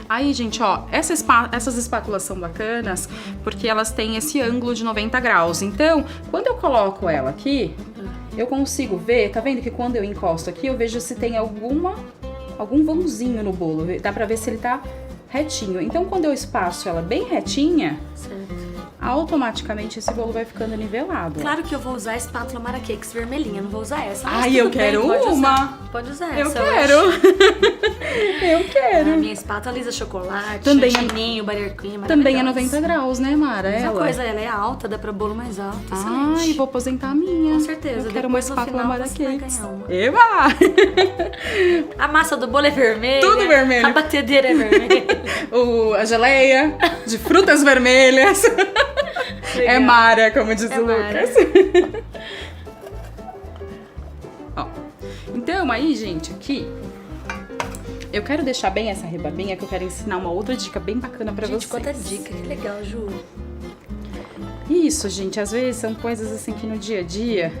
Aí, gente, ó, essas espátulas são bacanas porque elas têm esse ângulo de 90 graus. Então, quando eu coloco ela aqui, eu consigo ver, tá vendo que quando eu encosto aqui, eu vejo se tem algum vãozinho no bolo. Dá pra ver se ele tá retinho. Então, quando eu espaço ela bem retinha, Certo. automaticamente esse bolo vai ficando nivelado. Claro que eu vou usar a espátula Mara Cakes vermelhinha, não vou usar essa. Mas Ai, eu tudo bem, quero pode uma. usar. Pode usar Eu essa. quero. Eu quero. A minha espátula lisa chocolate, Também é- chantininho, buttercream, Também é maravilhosa. 90 graus, né, Mara? Essa Ela. coisa, ela é alta, dá pra bolo mais alto. Ai, Excelente. vou aposentar a minha. Com certeza. Eu quero uma Depois, no espátula final, Mara você vai Cakes. ganhar uma. Eba! A massa do bolo é vermelha. Tudo vermelho. A batedeira é vermelha. A geleia de frutas vermelhas. É Legal. Mara, como diz É o Mara. Lucas. Ó, então aí, gente, aqui eu quero deixar bem essa rebarbinha, que eu quero ensinar uma outra dica bem bacana pra Gente, vocês. quanta dica. Que legal, Ju. Isso, gente, às vezes são coisas assim que no dia a dia,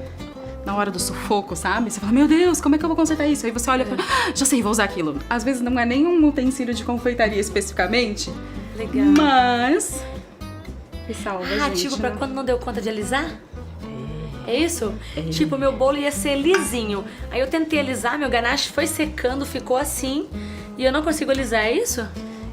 na hora do sufoco, sabe? Você fala, meu Deus, como é que eu vou consertar isso? Aí você olha e fala, já sei, vou usar aquilo. Às vezes não é nenhum utensílio de confeitaria especificamente, Legal. mas que salva, gente. Tipo, pra né? quando não deu conta de alisar? É isso? Tipo, meu bolo ia ser lisinho. Aí eu tentei alisar, meu ganache foi secando, ficou assim. E eu não consigo alisar, é isso?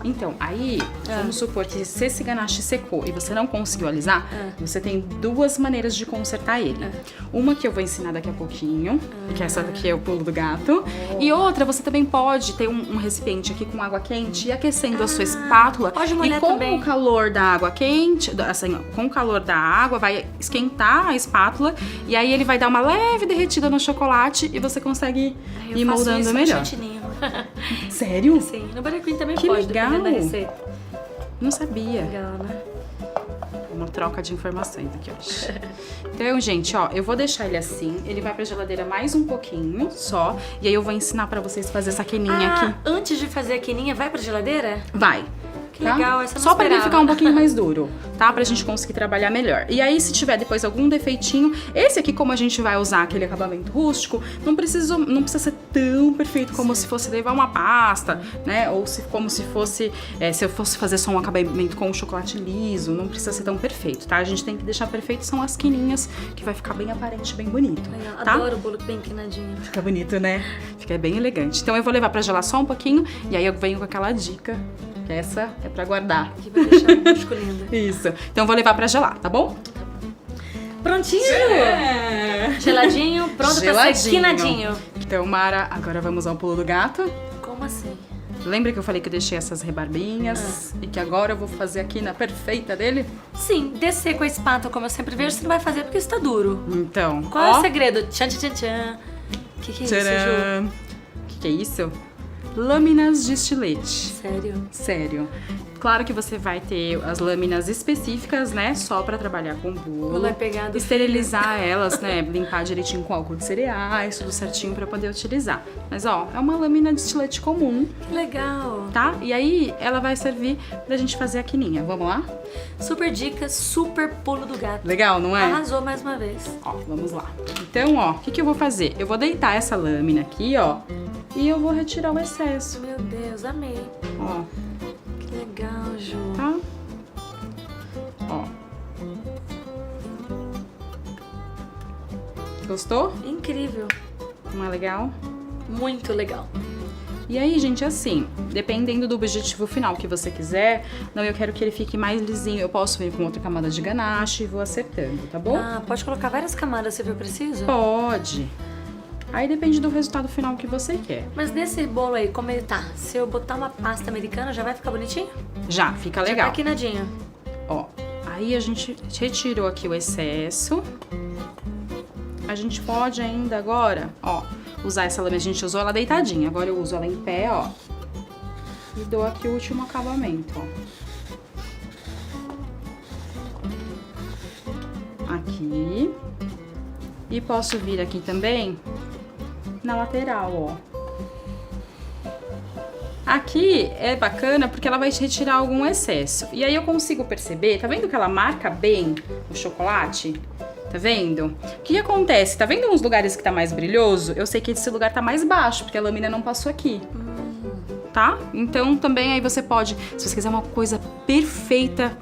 Então, aí, vamos supor que se esse ganache secou e você não conseguiu alisar, você tem duas maneiras de consertar ele. Uma que eu vou ensinar daqui a pouquinho, que essa daqui é o pulo do gato. E outra, você também pode ter um recipiente aqui com água quente e aquecendo a sua espátula. Pode molhar e com também. o calor da água quente, assim, com o calor da água, vai esquentar a espátula e aí ele vai dar uma leve derretida no chocolate e você consegue ir moldando melhor. Sério? Sim, no Burger Queen também Que pode, legal. dependendo da receita. Não sabia. Legal, né? Uma troca de informações aqui hoje. Então, gente, ó, eu vou deixar ele assim. Ele vai pra geladeira mais um pouquinho só. E aí eu vou ensinar pra vocês fazer essa queninha aqui. Antes de fazer a queninha, vai pra geladeira? Vai. Que legal, essa eu não Só pra ele esperava. ficar um pouquinho mais duro, tá? Pra gente conseguir trabalhar melhor. E aí, se tiver depois algum defeitinho, esse aqui, como a gente vai usar aquele acabamento rústico, não precisa ser tão perfeito como se fosse levar uma pasta, né? Ou como se fosse, se eu fosse fazer só um acabamento com um chocolate liso, não precisa ser tão perfeito, tá? A gente tem que deixar perfeito, são as quininhas, que vai ficar bem aparente, bem bonito, Legal. tá? Adoro o bolo bem quinadinho. Fica bonito, né? Fica bem elegante. Então eu vou levar pra gelar só um pouquinho, e aí eu venho com aquela dica. Essa é pra guardar. Que vai deixar o músculo lindo. Isso. Então eu vou levar pra gelar, tá bom? Prontinho! Geladinho, pronto pra ser quinadinho. Então, Mara, agora vamos ao pulo do gato. Como assim? Lembra que eu falei que eu deixei essas rebarbinhas e que agora eu vou fazer a quina perfeita dele? Sim, descer com a espátula, como eu sempre vejo, você não vai fazer porque está duro. Então, Qual é o segredo? Tchan, tchan, tchan, tchan. Que é isso, Ju? Tcharam! Que é isso? Lâminas de estilete. Sério? Sério. Claro que você vai ter as lâminas específicas, né? Só pra trabalhar com bolo. Não vai pegar do esterilizar elas, né? Limpar direitinho com álcool de cereais, tudo certinho pra poder utilizar. Mas, ó, é uma lâmina de estilete comum, Que legal. tá? E aí, ela vai servir pra gente fazer a quininha. Vamos lá? Super dica, super pulo do gato. Legal, não é? Arrasou mais uma vez. Ó, vamos lá. Então, ó, o que eu vou fazer? Eu vou deitar essa lâmina aqui, ó, e eu vou retirar o excesso, Meu Deus, amei. ó, Que legal, Ju. tá? Ó. Gostou? Incrível. Não é legal? Muito legal. E aí, gente, assim, dependendo do objetivo final que você quiser, não, eu quero que ele fique mais lisinho, eu posso vir com outra camada de ganache e vou acertando, tá bom? Ah, pode colocar várias camadas se for preciso? Pode. Aí depende do resultado final que você quer. Mas nesse bolo aí, como ele tá? Se eu botar uma pasta americana, já vai ficar bonitinho? Já, fica Já legal. tá quinadinho. Ó, aí a gente retirou aqui o excesso. A gente pode ainda agora, ó, usar essa lâmina. A gente usou ela deitadinha, agora eu uso ela em pé, ó. E dou aqui o último acabamento, ó. Aqui. E posso vir aqui também na lateral, ó. Aqui é bacana porque ela vai retirar algum excesso. E aí eu consigo perceber, tá vendo que ela marca bem o chocolate? Tá vendo? O que acontece? Tá vendo uns lugares que tá mais brilhoso? Eu sei que esse lugar tá mais baixo, porque a lâmina não passou aqui. Tá? Então também aí você pode, se você quiser uma coisa perfeita,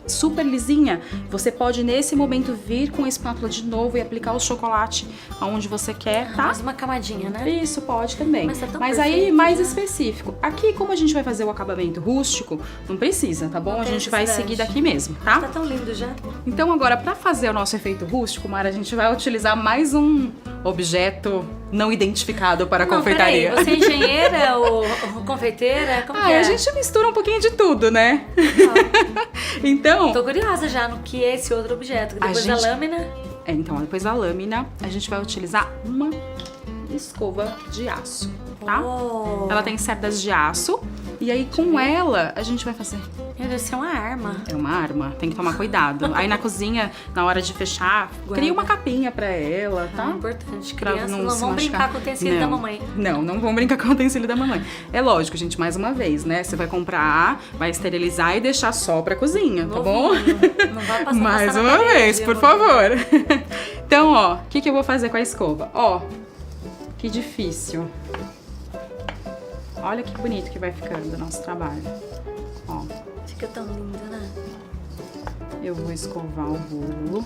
super lisinha, você pode nesse momento vir com a espátula de novo e aplicar o chocolate aonde você quer, tá? Mais uma camadinha, né? Isso, pode também. Mas tá tão aí, perfeito, mais né? específico. Aqui, como a gente vai fazer o acabamento rústico, não precisa, tá bom? Não A tem gente vai necessidade. seguir daqui mesmo, tá? Tá tão lindo já. Então agora, pra fazer o nosso efeito rústico, Mara, a gente vai utilizar mais um objeto não identificado para a Não, confeitaria. peraí, você é engenheira ou confeiteira? Como que é? A gente mistura um pouquinho de tudo, né? Então, Tô curiosa já no que é esse outro objeto. A Depois da gente- lâmina. então, depois da lâmina, a gente vai utilizar uma escova de aço, tá? Oh. Ela tem cerdas de aço e aí com ela a gente vai fazer. Meu Deus, isso é uma arma. É uma arma, tem que tomar cuidado. Aí na cozinha, na hora de fechar, Guarda. cria uma capinha pra ela, tá? Ah, importante. Pra Crianças não se vão machucar. brincar com o utensílio da Não. mamãe. Não vão brincar com o utensílio da mamãe. É lógico, gente, mais uma vez, né? Você vai comprar, vai esterilizar e deixar só pra cozinha, tá bom? Novinho. Não vai passar Mais passar na uma parede, vez, por amor. favor. Então, ó, o que eu vou fazer com a escova? Ó, que difícil. Olha que bonito que vai ficando o nosso trabalho. Ó, Fica tão lindo, né? eu vou escovar o bolo.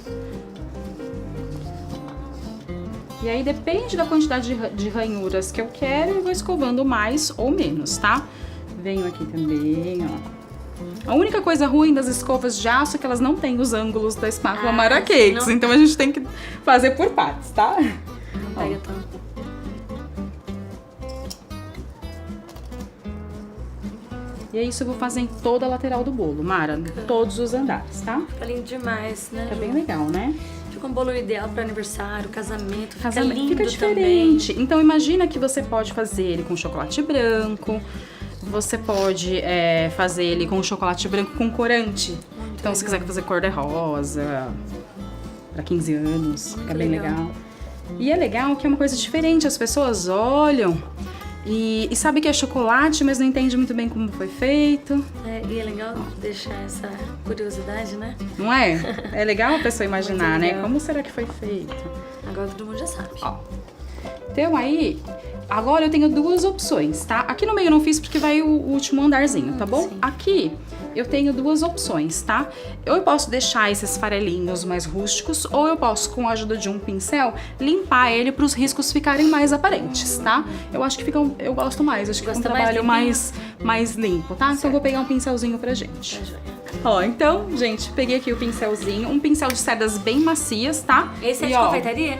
E aí depende da quantidade de ranhuras que eu quero, eu vou escovando mais ou menos, tá? Venho aqui também, ó. A única coisa ruim das escovas de aço é que elas não têm os ângulos da espátula Mara Cakes, então a gente tem que fazer por partes, tá? Não pega tanto. E é isso, eu vou fazer em toda a lateral do bolo, Mara, todos os andares, tá? Fica lindo demais, né? Tá bem legal, né? Fica um bolo ideal para aniversário, casamento, fica lindo fica diferente. Também. Então imagina que você pode fazer ele com chocolate branco, você pode fazer ele com chocolate branco com corante. Muito então legal. se quiser fazer cor de rosa, para 15 anos, Muito é bem legal. legal. E é legal que é uma coisa diferente, as pessoas olham e sabem que é chocolate, mas não entendem muito bem como foi feito. E é legal deixar essa curiosidade, né? Não é? É legal a pessoa imaginar, Muito né? legal. Como será que foi feito? Agora todo mundo já sabe. Ó. Então aí, agora eu tenho duas opções, tá? Aqui no meio eu não fiz porque vai o último andarzinho, tá bom? Sim. Aqui eu tenho duas opções, tá? Eu posso deixar esses farelinhos mais rústicos ou eu posso, com a ajuda de um pincel, limpar ele para os riscos ficarem mais aparentes, tá? Eu acho que eu gosto mais, acho que fica um Gosta mais trabalho mais limpo, tá? Então eu vou pegar um pincelzinho pra gente. Tá joia. Ó, então, gente, peguei aqui o pincelzinho, um pincel de cerdas bem macias, tá? Esse é E, de ó, confeitaria?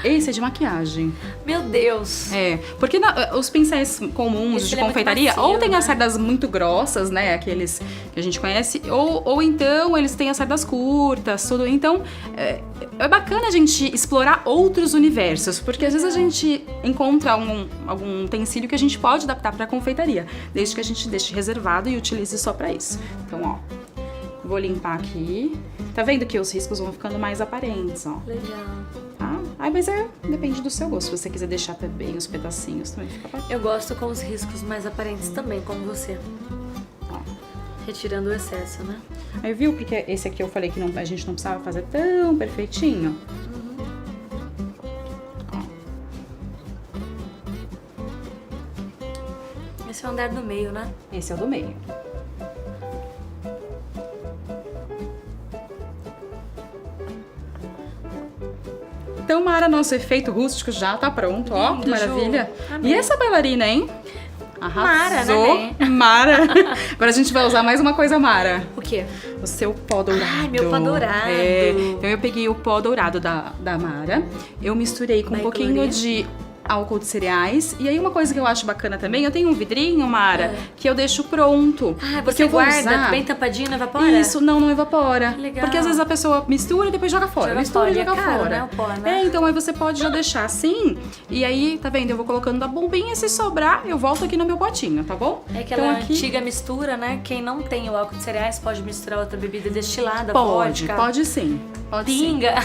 esse é de maquiagem. Meu Deus! É, porque os pincéis comuns Esse de ele é muito confeitaria, macio, ou tem as né? cerdas muito grossas, né, aqueles que a gente conhece, ou então eles têm as cerdas curtas, tudo. Então, é bacana a gente explorar outros universos, porque às vezes a gente encontra algum utensílio que a gente pode adaptar pra confeitaria, desde que a gente deixe reservado e utilize só pra isso. Então, ó, vou limpar aqui. Tá vendo que os riscos vão ficando mais aparentes, ó. Legal. Tá? Mas depende do seu gosto. Se você quiser deixar também os pedacinhos, também fica bacana. Eu gosto com os riscos mais aparentes também, como você. Ó. Retirando o excesso, né? Aí viu? Porque esse aqui eu falei que a gente não precisava fazer tão perfeitinho. Esse é o andar do meio, né? Esse é o do meio. Então, Mara, nosso efeito rústico já tá pronto, ó. Lindo, Que maravilha. Ju. Amei. E essa bailarina, hein? Arrasou. Mara, né? Mara. Agora a gente vai usar mais uma coisa, Mara. O quê? O seu pó dourado. Ai, meu pó dourado. É. Então eu peguei o pó dourado da Mara, eu misturei com um Vai, pouquinho Gloria. de álcool de cereais. E aí uma coisa que eu acho bacana também, eu tenho um vidrinho, Mara, que eu deixo pronto. Ah, porque você eu vou guarda usar... bem tampadinho, não evapora? Isso, não evapora. Legal. Porque às vezes a pessoa mistura e depois joga fora. Joga Mistura fora, e e é joga caro, fora. né, o pó, né? É, então aí você pode já deixar assim. E aí, tá vendo? Eu vou colocando na bombinha, se sobrar, eu volto aqui no meu potinho, tá bom? É aquela Então, aqui... antiga mistura, né? Quem não tem o álcool de cereais pode misturar outra bebida destilada, Pode, vodka, pode sim. Pode sim. pinga.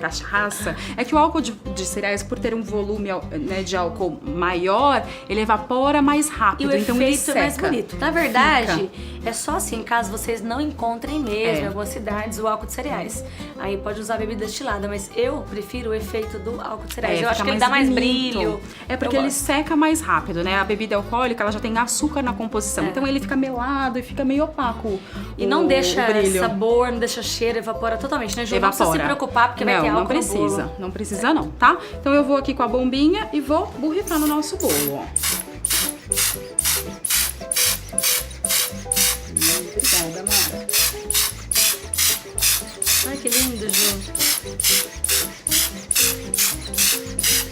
Cachaça. É que o álcool de cereais, por ter um volume, né, de álcool maior, ele evapora mais E rápido, o então ele efeito seca. é mais bonito. Na verdade, é só assim, caso vocês não encontrem mesmo em algumas cidades o álcool de cereais. Aí pode usar bebida destilada, mas eu prefiro o efeito do álcool de cereais. Eu fica acho que ele dá mais bonito. brilho. É porque Eu ele gosto. seca mais rápido, né? A bebida alcoólica, ela já tem açúcar na composição. Então ele fica melado e fica meio opaco. E não deixa o brilho. sabor, não deixa cheiro, evapora totalmente, né, Ju? Não precisa se preocupar, porque vai ter álcool não precisa. no bolo. Não precisa não, tá? Então eu vou aqui com a bombinha e vou borrifar no nosso bolo, ó. Obrigada, Mara. Ai, que lindo, Ju.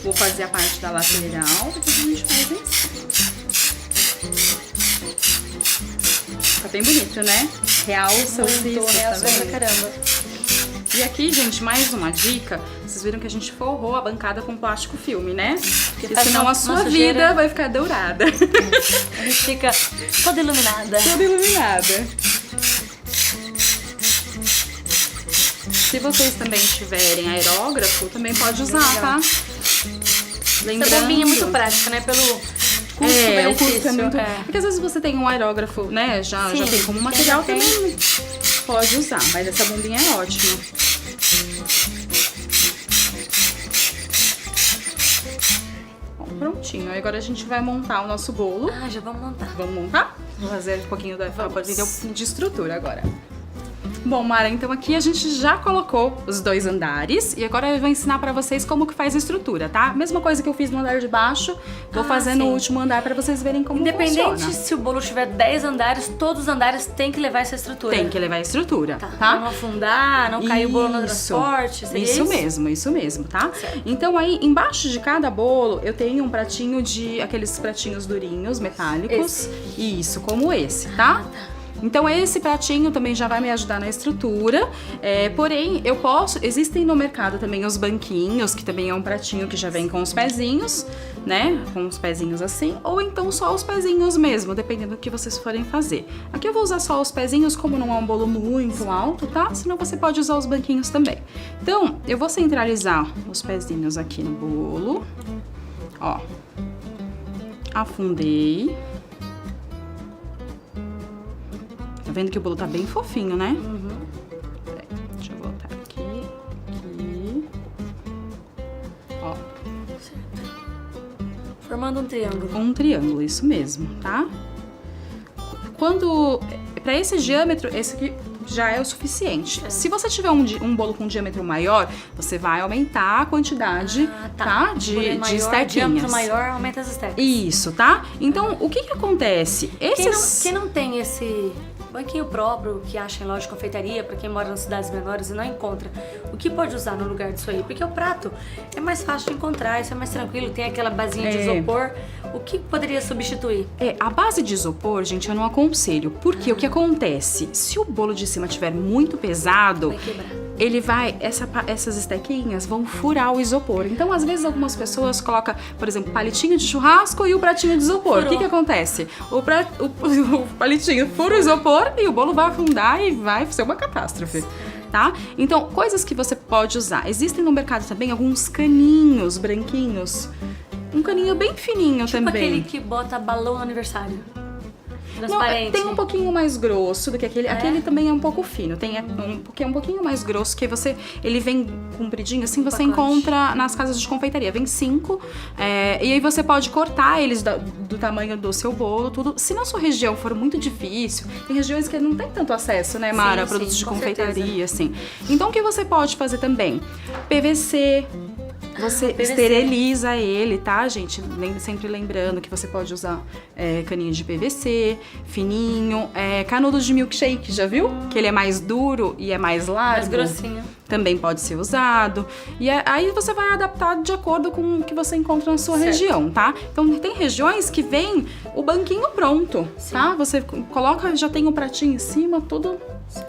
Vou fazer a parte da lateral, depois a gente faz em cima. Tá bem bonito, né? Realça os riscos, tá pra vendo? caramba. E aqui, gente, mais uma dica. Vocês viram que a gente forrou a bancada com plástico filme, né? Porque faz senão uma a sua sujeira. vida vai ficar dourada. A gente fica toda iluminada. Toda iluminada. Se vocês também tiverem aerógrafo, também pode usar, legal. tá? Essa bombinha é muito prática, né? Pelo custo-benefício. O custo é muito... Porque às vezes você tem um aerógrafo, né? Já Sim, tem como quem material já tem. também pode usar. Mas essa bombinha é ótima. Bom, prontinho. Aí agora a gente vai montar o nosso bolo. Ah, já vamos montar. Vamos montar? Vou fazer um pouquinho de estrutura agora. Bom, Mara, então aqui a gente já colocou os 2 andares e agora eu vou ensinar pra vocês como que faz a estrutura, tá? Mesma coisa que eu fiz no andar de baixo, vou fazer no último andar pra vocês verem como Independente funciona. se o bolo tiver 10 andares, todos os andares tem que levar essa estrutura. Tem que levar a estrutura, tá? Pra não afundar, não cair o bolo no transporte, seria isso mesmo, tá? Certo. Então aí, embaixo de cada bolo, eu tenho um pratinho de aqueles pratinhos durinhos, metálicos. Isso, como esse, tá? Então esse pratinho também já vai me ajudar na estrutura, porém existem no mercado também os banquinhos, que também é um pratinho que já vem com os pezinhos, né, com os pezinhos assim, ou então só os pezinhos mesmo, dependendo do que vocês forem fazer. Aqui eu vou usar só os pezinhos, como não é um bolo muito alto, tá? Senão você pode usar os banquinhos também. Então, eu vou centralizar os pezinhos aqui no bolo, ó, afundei. Tá vendo que o bolo tá bem fofinho, né? Peraí, deixa eu voltar aqui. Ó. Formando um triângulo. Um triângulo, isso mesmo, tá? Pra esse diâmetro, esse aqui já é o suficiente. Se você tiver um bolo com um diâmetro maior, você vai aumentar a quantidade, tá? De estequinhas. Diâmetro maior, aumenta as estecas. Isso, tá? Então, o que acontece? Quem não tem esse banquinho próprio, que acha em loja de confeitaria, pra quem mora nas cidades menores e não encontra, o que pode usar no lugar disso aí? Porque o prato é mais fácil de encontrar, isso é mais tranquilo, tem aquela basinha de isopor. O que poderia substituir? A base de isopor, gente, eu não aconselho. Porque o que acontece? Se o bolo de cima estiver muito pesado, Vai quebrar. ele vai, essas estequinhas vão furar o isopor. Então, às vezes, algumas pessoas colocam, por exemplo, palitinho de churrasco e o pratinho de isopor. Furou. O que acontece? O palitinho fura o isopor e o bolo vai afundar e vai ser uma catástrofe. Tá? Então, coisas que você pode usar. Existem no mercado também alguns caninhos branquinhos. Um caninho bem fininho Tipo também. aquele que bota balão no aniversário. Não, Transparente. tem um pouquinho mais grosso do que aquele. Aquele também é um pouco fino. Tem um pouquinho mais grosso, que ele vem compridinho, assim, você encontra nas casas de confeitaria. Vem 5. E aí você pode cortar eles do tamanho do seu bolo, tudo. Se na sua região for muito difícil, tem regiões que não tem tanto acesso, né, Mara? Sim, produtos de com confeitaria, assim. Então o que você pode fazer também? PVC. Você esteriliza ele, tá, gente? Sempre lembrando que você pode usar caninho de PVC, fininho, canudo de milkshake, já viu? Que ele é mais duro e é mais largo. Mais grossinho. Também pode ser usado. E aí você vai adaptar de acordo com o que você encontra na sua região, tá? Então tem regiões que vem o banquinho pronto, tá? Você coloca, já tem o pratinho em cima, todo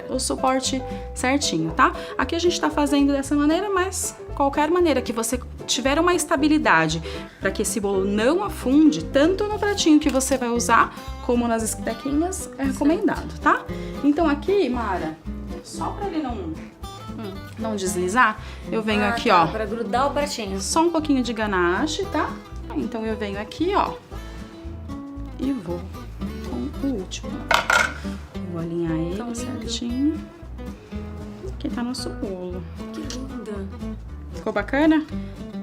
o suporte certinho, tá? Aqui a gente tá fazendo dessa maneira, mas qualquer maneira que você tiver uma estabilidade para que esse bolo não afunde, tanto no pratinho que você vai usar, como nas estequinhas, é recomendado, tá? Então aqui, Mara, só para ele não deslizar, eu venho aqui, ó. Para grudar o pratinho. Só um pouquinho de ganache, tá? Então eu venho aqui, ó, e vou com o último. Vou alinhar ele certinho. Aqui tá nosso bolo. Que linda. Ficou bacana?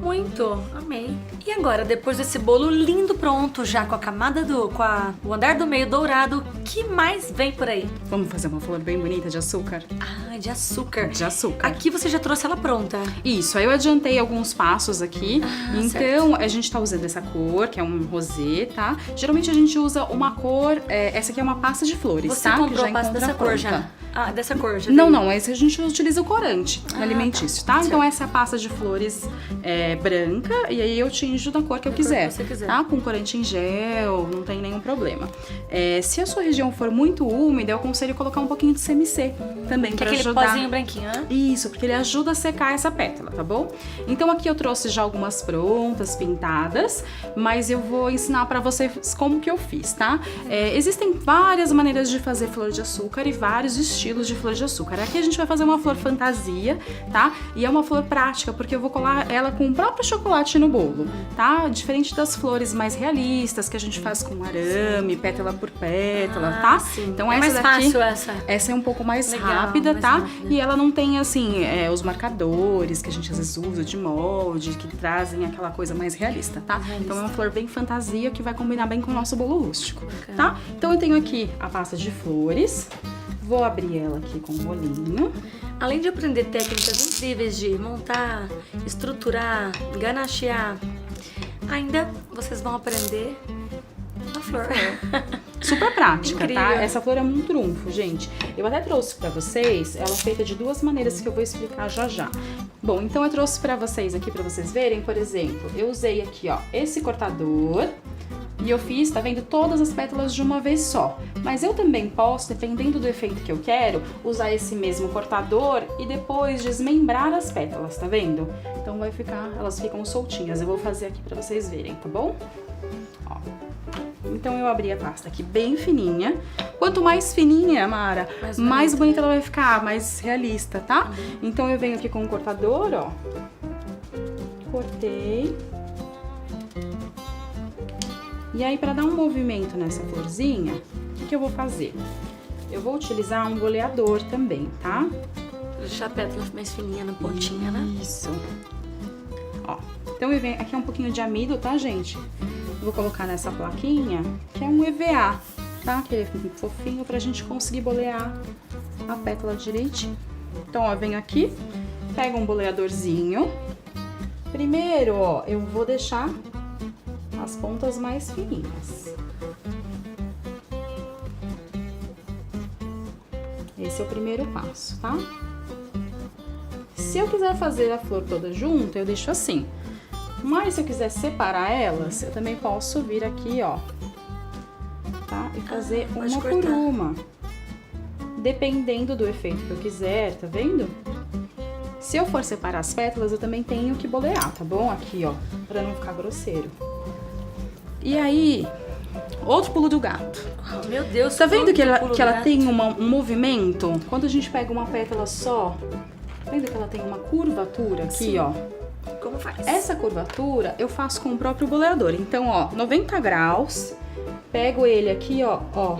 Muito, amei. E agora, depois desse bolo lindo pronto, já com a camada o andar do meio dourado, o que mais vem por aí? Vamos fazer uma flor bem bonita de açúcar? Ah, de açúcar. De açúcar. Aqui você já trouxe ela pronta. Isso, aí eu adiantei alguns passos aqui. Então, a gente tá usando essa cor, que é um rosé, tá? Geralmente a gente usa uma cor, essa aqui é uma pasta de flores, Você tá? comprou que a pasta dessa cor já? Ah, dessa cor já. Não, esse a gente utiliza o corante alimentício, tá? Certo. Então essa é a pasta de flores branca, e aí eu tinjo da cor que eu quiser, tá? Com corante em gel, não tem nenhum problema. Se a sua região for muito úmida, eu aconselho colocar um pouquinho de CMC também, pra aquele ajudar. pozinho branquinho, né? Isso, porque ele ajuda a secar essa pétala, tá bom? Então aqui eu trouxe já algumas prontas, pintadas, mas eu vou ensinar pra vocês como que eu fiz, tá? Existem várias maneiras de fazer flor de açúcar e vários estilos de flor de açúcar. Aqui a gente vai fazer uma flor fantasia, tá? E é uma flor prática, porque eu vou colar ela com o próprio chocolate no bolo, tá? Diferente das flores mais realistas, que a gente faz com arame, pétala por pétala, tá? Sim. Então é essa mais daqui, fácil essa. Essa é um pouco mais Legal, rápida, mais tá? rápida. E ela não tem, assim, os marcadores que a gente às vezes usa de molde, que trazem aquela coisa mais realista, tá? Então é uma flor bem fantasia que vai combinar bem com o nosso bolo rústico, tá? Então eu tenho aqui a pasta de flores, Vou abrir ela aqui com o rolinho. Além de aprender técnicas incríveis de montar, estruturar, ganachear, ainda vocês vão aprender a flor. Super prática, Incrível. tá? Essa flor é um trunfo, gente. Eu até trouxe pra vocês, ela é feita de duas maneiras que eu vou explicar já já. Bom, então eu trouxe pra vocês aqui, pra vocês verem, por exemplo, eu usei aqui, ó, esse cortador. E eu fiz, tá vendo, todas as pétalas de uma vez só. Mas eu também posso, dependendo do efeito que eu quero, usar esse mesmo cortador e depois desmembrar as pétalas, tá vendo? Então vai ficar, elas ficam soltinhas. Eu vou fazer aqui pra vocês verem, tá bom? Ó. Então eu abri a pasta aqui bem fininha. Quanto mais fininha, Mara, mais bonita ela vai ficar, mais realista, tá? Então eu venho aqui com o cortador, ó. Cortei. E aí, pra dar um movimento nessa florzinha, o que eu vou fazer? Eu vou utilizar um boleador também, tá? Deixar a pétala mais fininha na pontinha, né? Isso. Ó, então eu venho, aqui é um pouquinho de amido, tá, gente? Vou colocar nessa plaquinha, que é um EVA, tá? Que é fofinho pra gente conseguir bolear a pétala direitinho. Então, ó, eu venho aqui, pego um boleadorzinho. Primeiro, ó, eu vou deixar as pontas mais fininhas. Esse é o primeiro passo, tá? Se eu quiser fazer a flor toda junta, eu deixo assim. Mas se eu quiser separar elas, eu também posso vir aqui, ó, tá? E fazer uma por uma. Dependendo do efeito que eu quiser, tá vendo? Se eu for separar as pétalas, eu também tenho que bolear, tá bom? Aqui, ó, pra não ficar grosseiro. E aí, outro pulo do gato. Oh, meu Deus, tá vendo que ela gato. tem um movimento? Quando a gente pega uma pétala só, tá vendo que ela tem uma curvatura aqui, Sim. ó? Como faz? Essa curvatura eu faço com o próprio boleador. Então, ó, 90 graus, pego ele aqui, ó, ó.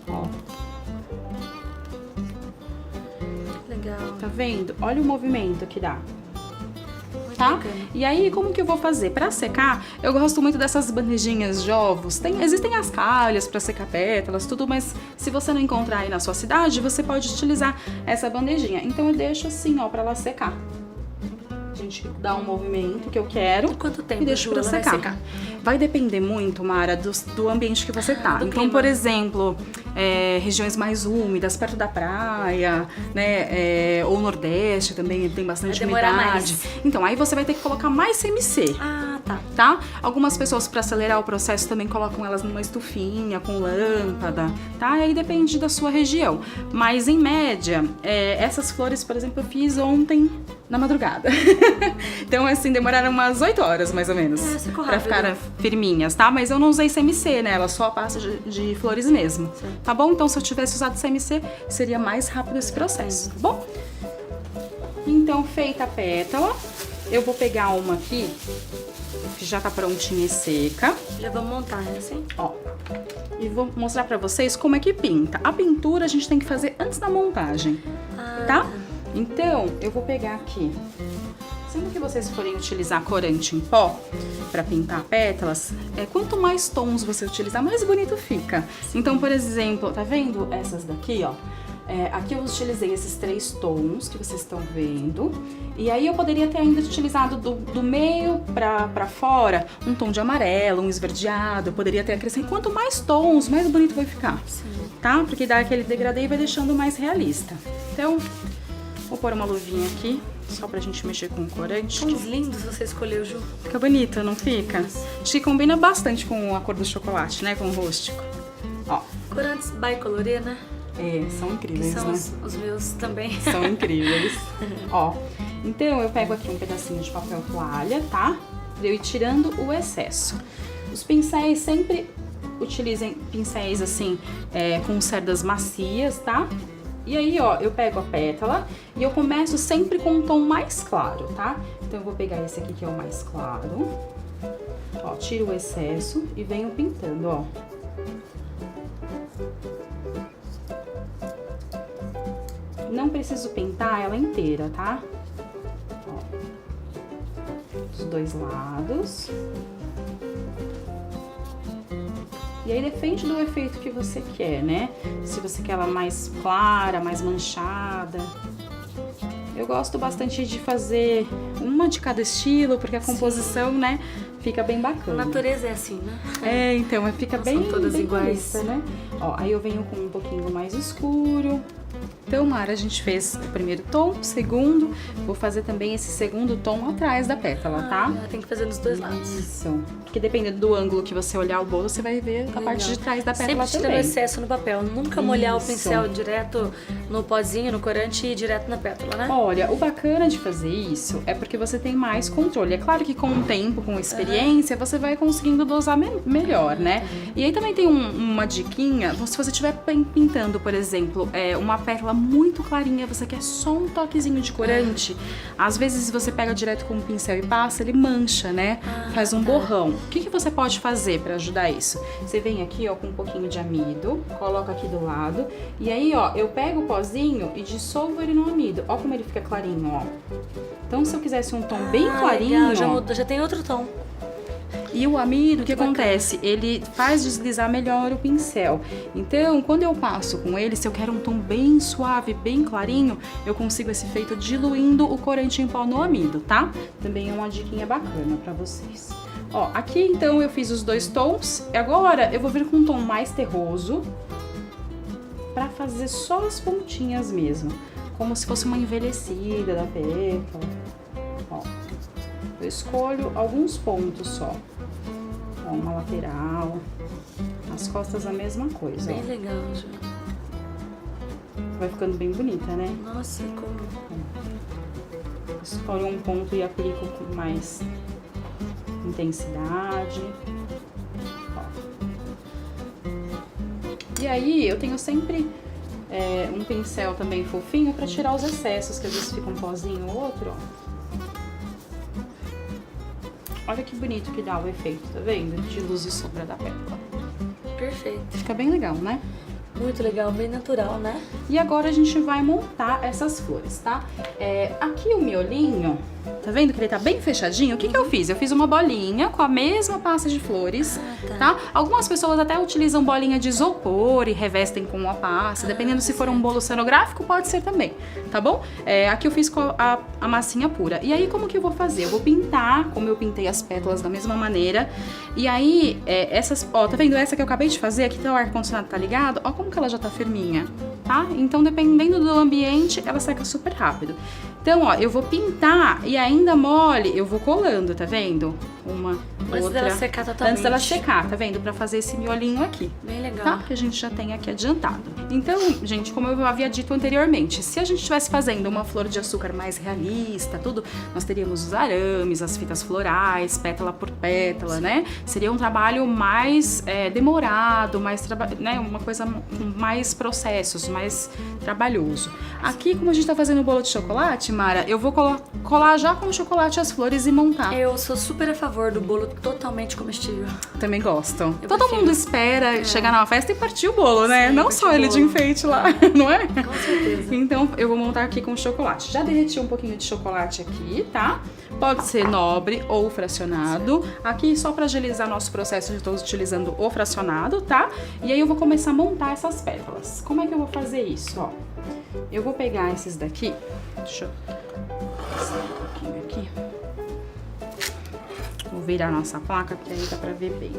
Ó. Legal. Tá vendo? Olha o movimento que dá. Tá? E aí, como que eu vou fazer? Pra secar, eu gosto muito dessas bandejinhas de ovos. Existem as calhas pra secar pétalas, tudo, mas se você não encontrar aí na sua cidade, você pode utilizar essa bandejinha. Então eu deixo assim, ó, pra ela secar. A gente dá um movimento que eu quero. E quanto tempo, e deixo pra secar. Vai depender muito, Mara, do ambiente que você tá. Então, clima. por exemplo, regiões mais úmidas, perto da praia, né? Ou Nordeste também tem bastante Vai demorar umidade. mais. Então, aí você vai ter que colocar mais CMC. Ah, tá. Tá? Algumas pessoas, para acelerar o processo, também colocam elas numa estufinha com lâmpada, tá? E aí depende da sua região. Mas, em média, essas flores, por exemplo, eu fiz ontem na madrugada. Então, assim, demoraram umas 8 horas, mais ou menos, pra ficar firminhas, tá? Mas eu não usei CMC, né? Ela só a pasta de flores mesmo, tá bom? Então, se eu tivesse usado CMC, seria mais rápido esse processo, tá bom? Então, feita a pétala, eu vou pegar uma aqui, que já tá prontinha e seca. Já vamos montar, né, assim? Ó, e vou mostrar pra vocês como é que pinta. A pintura a gente tem que fazer antes da montagem, tá? Então, eu vou pegar aqui. Sempre que vocês forem utilizar corante em pó para pintar pétalas, quanto mais tons você utilizar, mais bonito fica. Então, por exemplo, tá vendo essas daqui, ó? Aqui eu utilizei esses 3 tons que vocês estão vendo. E aí eu poderia ter ainda utilizado do meio pra fora um tom de amarelo, um esverdeado. Eu poderia ter acrescentado. Quanto mais tons, mais bonito vai ficar. Sim. Tá? Porque dá aquele degradê e vai deixando mais realista. Então, vou pôr uma luvinha aqui, só pra gente mexer com o corante. Tons lindos você escolheu, Ju. Fica bonito, não fica? Acho que combina bastante com a cor do chocolate, né? Com o rústico. Ó. Corantes bicolorê, né? São incríveis, Que são né? os meus também. São incríveis. Ó, então eu pego aqui um pedacinho de papel toalha, tá? Pra eu ir tirando o excesso. Os pincéis, sempre utilizem pincéis assim, com cerdas macias, tá? E aí, ó, eu pego a pétala e eu começo sempre com um tom mais claro, tá? Então eu vou pegar esse aqui que é o mais claro. Ó, tiro o excesso e venho pintando, ó. Não preciso pintar ela inteira, tá? Ó, dos 2 lados. E aí depende do efeito que você quer, né? Se você quer ela mais clara, mais manchada. Eu gosto bastante de fazer uma de cada estilo, porque a composição, né, fica bem bacana. A natureza é assim, né? É, então, fica Não bem, são todas bem iguais. bonita, né? Ó, aí eu venho com um pouquinho mais escuro. Então, Mara, a gente fez o primeiro tom, o segundo. Vou fazer também esse segundo tom atrás da pétala, tá? Tem que fazer nos dois lados. Isso. Porque dependendo do ângulo que você olhar o bolo, você vai ver a parte de trás da pétala Sempre tirando também. excesso no papel. Nunca molhar o Isso. pincel direto no pozinho, no corante e direto na pétala, né? Olha, o bacana de fazer isso é porque você tem mais controle. É claro que com o tempo, com a experiência, você vai conseguindo dosar melhor, né? E aí também tem uma diquinha, se você estiver pintando, por exemplo, uma pétala muito clarinha, você quer só um toquezinho de corante, às vezes você pega direto com o pincel e passa, ele mancha, né? Faz um borrão. O que você pode fazer para ajudar isso? Você vem aqui, ó, com um pouquinho de amido, coloca aqui do lado, e aí, ó, eu pego o pozinho e dissolvo ele no amido. Ó como ele fica clarinho, ó. Então, se eu quisesse um tom bem clarinho... Legal, já tem outro tom. E o amido, o que acontece? Ele faz deslizar melhor o pincel. Então, quando eu passo com ele, se eu quero um tom bem suave, bem clarinho, eu consigo esse efeito diluindo o corante em pó no amido, tá? Também é uma diquinha bacana pra vocês. Ó, aqui então eu fiz os dois tons. Agora eu vou vir com um tom mais terroso pra fazer só as pontinhas mesmo. Como se fosse uma envelhecida da pétala. Ó, eu escolho alguns pontos só. Ó, uma lateral. As costas a mesma coisa. Bem ó. legal, Ju. Vai ficando bem bonita, né? Nossa, como... Escolho um ponto e aplico com mais intensidade. Ó. E aí eu tenho sempre um pincel também fofinho pra tirar os excessos, que às vezes fica um pozinho ou outro, ó. Olha que bonito que dá o efeito, tá vendo? De luz e sombra da pétala. Perfeito. Fica bem legal, né? Muito legal, bem natural, né? E agora a gente vai montar essas flores, tá? Aqui o miolinho, tá vendo que ele tá bem fechadinho? O que eu fiz? Eu fiz uma bolinha com a mesma pasta de flores, tá? Algumas pessoas até utilizam bolinha de isopor e revestem com a pasta, dependendo se for um bolo cenográfico, pode ser também, tá bom? Aqui eu fiz com a massinha pura. E aí, como que eu vou fazer? Eu vou pintar, como eu pintei as pétalas da mesma maneira. E aí, essas, ó, tá vendo? Essa que eu acabei de fazer, aqui tá o ar-condicionado tá ligado, ó como que ela já tá firminha, tá? Então, dependendo do ambiente, ela seca super rápido. Então, ó, eu vou pintar e ainda mole, eu vou colando, tá vendo? Uma, Antes outra. dela secar totalmente. Antes dela secar, tá vendo? Pra fazer esse miolinho aqui. Bem legal. Tá? Que a gente já tem aqui adiantado. Então, gente, como eu havia dito anteriormente, se a gente estivesse fazendo uma flor de açúcar mais realista, tudo, nós teríamos os arames, as fitas florais, pétala por pétala, né? Seria um trabalho mais demorado, mais né? Uma coisa com mais processos, mais trabalhoso. Aqui, como a gente tá fazendo o bolo de chocolate, Mara, eu vou colar já com o chocolate as flores e montar. Eu sou super a favor do bolo totalmente comestível. Também gostam. Eu Todo prefiro. mundo espera chegar numa festa e partir o bolo, né? Sim, Não partir só o ele de bolo. enfeite lá, não é? Com certeza. Então, eu vou montar aqui com chocolate. Já derreti um pouquinho de chocolate aqui, tá? Pode ser nobre ou fracionado. Aqui, só pra agilizar nosso processo, eu estou utilizando o fracionado, tá? E aí, eu vou começar a montar essas pétalas. Como é que eu vou fazer isso, ó? Eu vou pegar esses daqui. Deixa eu passar um pouquinho aqui. Vou virar a nossa placa, porque aí dá pra ver bem.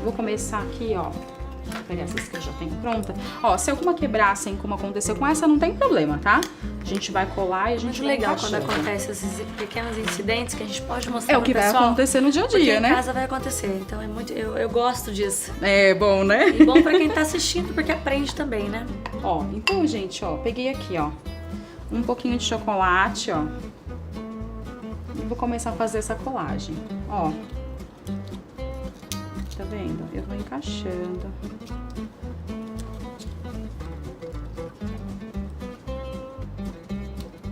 Vou começar aqui, ó. Vou pegar essas que eu já tenho pronta. Ó, se alguma quebrar assim como aconteceu com essa, não tem problema, tá? A gente vai colar e a gente Muito vai legal quando encaixando. acontecem esses pequenos incidentes que a gente pode mostrar É o que pro vai pessoal, acontecer no dia a porque dia, em né? casa vai acontecer. Então é muito, eu gosto disso. É bom, né? E bom pra quem tá assistindo, porque aprende também, né? Ó, então, gente, ó, peguei aqui, ó, um pouquinho de chocolate, ó. E vou começar a fazer essa colagem, ó. Tá vendo? Eu vou encaixando.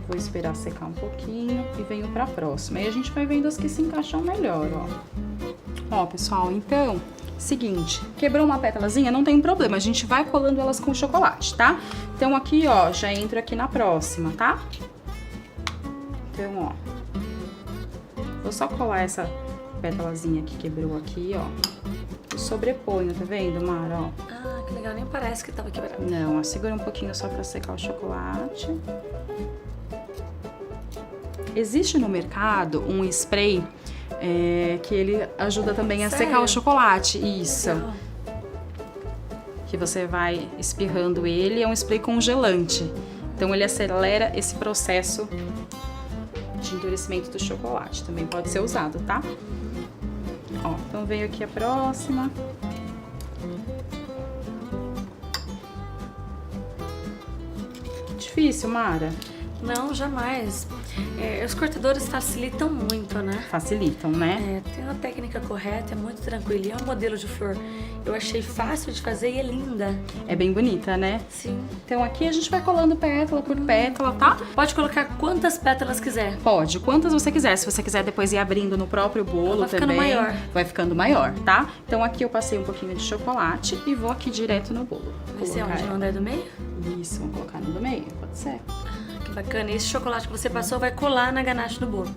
Vou esperar secar um pouquinho e venho pra próxima. Aí a gente vai vendo as que se encaixam melhor, ó. Ó, pessoal, então, seguinte, quebrou uma pétalazinha, não tem problema, a gente vai colando elas com chocolate, tá? Então aqui, ó, já entro aqui na próxima, tá? Então, ó, vou só colar essa pétalazinha que quebrou aqui, ó. sobreponho, tá vendo, Mara? Ó. Ah, que legal, nem parece que tava quebrado. Não, ó, segura um pouquinho só pra secar o chocolate. Existe no mercado um spray que ele ajuda também a secar o chocolate. Isso. Legal. Que você vai espirrando ele, é um spray congelante. Então ele acelera esse processo de endurecimento do chocolate. Também pode ser usado, tá? Ó, então veio aqui a próxima. Difícil, Mara? Não, jamais. Os cortadores facilitam muito, né? Facilitam, né? Tem uma técnica correta, é muito tranquilo. E é um modelo de flor. Eu achei fácil de fazer e é linda. É bem bonita, né? Sim. Então aqui a gente vai colando pétala por pétala, tá? Pode colocar quantas pétalas quiser. Pode, quantas você quiser. Se você quiser depois ir abrindo no próprio bolo Vai ficando também. maior. Vai ficando maior, tá? Então aqui eu passei um pouquinho de chocolate e vou aqui direto no bolo. Vai ser onde? No andar do meio? Isso, vamos colocar no do meio, pode ser. Que bacana. E esse chocolate que você passou vai colar na ganache do bolo.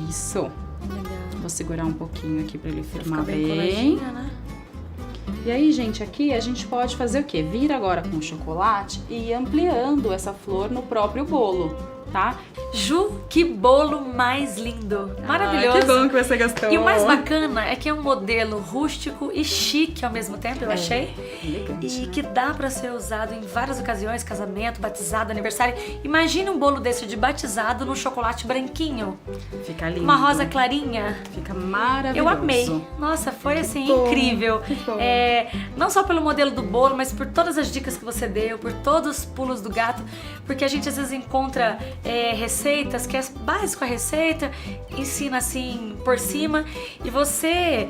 Isso. Legal. Vou segurar um pouquinho aqui pra ele firmar Fica bem bem. coladinha, né? E aí, gente, aqui a gente pode fazer o quê? Vir agora com o chocolate e ir ampliando essa flor no próprio bolo, tá? Ju, que bolo mais lindo. Maravilhoso. Que bom que você gostou. E o mais bacana é que é um modelo rústico e chique ao mesmo tempo, eu achei. Elegante, E né? que dá pra ser usado em várias ocasiões, casamento, batizado, aniversário. Imagina um bolo desse de batizado no chocolate branquinho. Fica lindo. Uma rosa clarinha. Fica maravilhoso. Eu amei. Nossa, foi assim, bom, incrível. que bom. Não só pelo modelo do bolo, mas por todas as dicas que você deu, por todos os pulos do gato, porque a gente às vezes encontra receitas que é básico a receita, ensina assim por cima, e você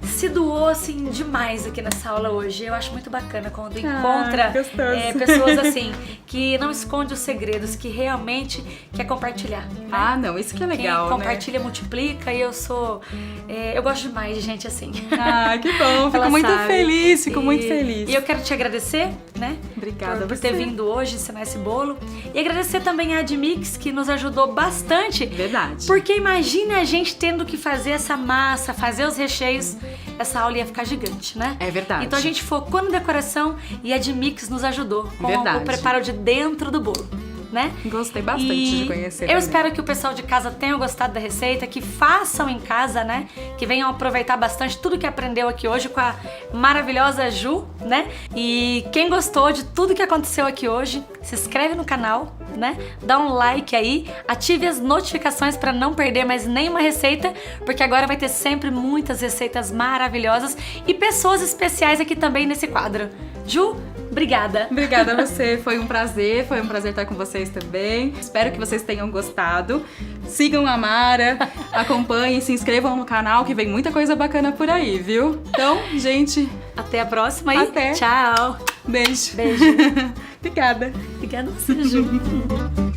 se doou assim demais aqui nessa aula hoje. Eu acho muito bacana quando encontra gostoso. pessoas assim que não esconde os segredos, que realmente quer compartilhar, né? Ah, não, isso que é legal, Quem compartilha, multiplica, e eu sou... eu gosto demais de gente assim. Ah, que bom, fico Ela muito sabe. feliz, fico muito feliz. E eu quero te agradecer, né? Obrigada por a ter você. vindo hoje ensinar esse bolo. E agradecer também a Admix, que nos ajudou bastante. Verdade. Porque imagine a gente tendo que fazer essa massa, fazer os recheios, essa aula ia ficar gigante, né? É verdade. Então a gente focou na decoração e a Admix nos ajudou com Verdade. o preparo de dentro do bolo, né? Gostei bastante E de conhecer eu também. espero que o pessoal de casa tenha gostado da receita, que façam em casa, né? Que venham aproveitar bastante tudo que aprendeu aqui hoje com a maravilhosa Ju, né? E quem gostou de tudo que aconteceu aqui hoje, se inscreve no canal, né? Dá um like aí, ative as notificações para não perder mais nenhuma receita, porque agora vai ter sempre muitas receitas maravilhosas e pessoas especiais aqui também nesse quadro. Ju, obrigada. Obrigada a você, foi um prazer estar com vocês também. Espero que vocês tenham gostado. Sigam a Mara, acompanhem, se inscrevam no canal que vem muita coisa bacana por aí, viu? Então, gente, Até a próxima e Até. tchau. beijo. Beijo. Obrigada. Obrigada a você, Ju.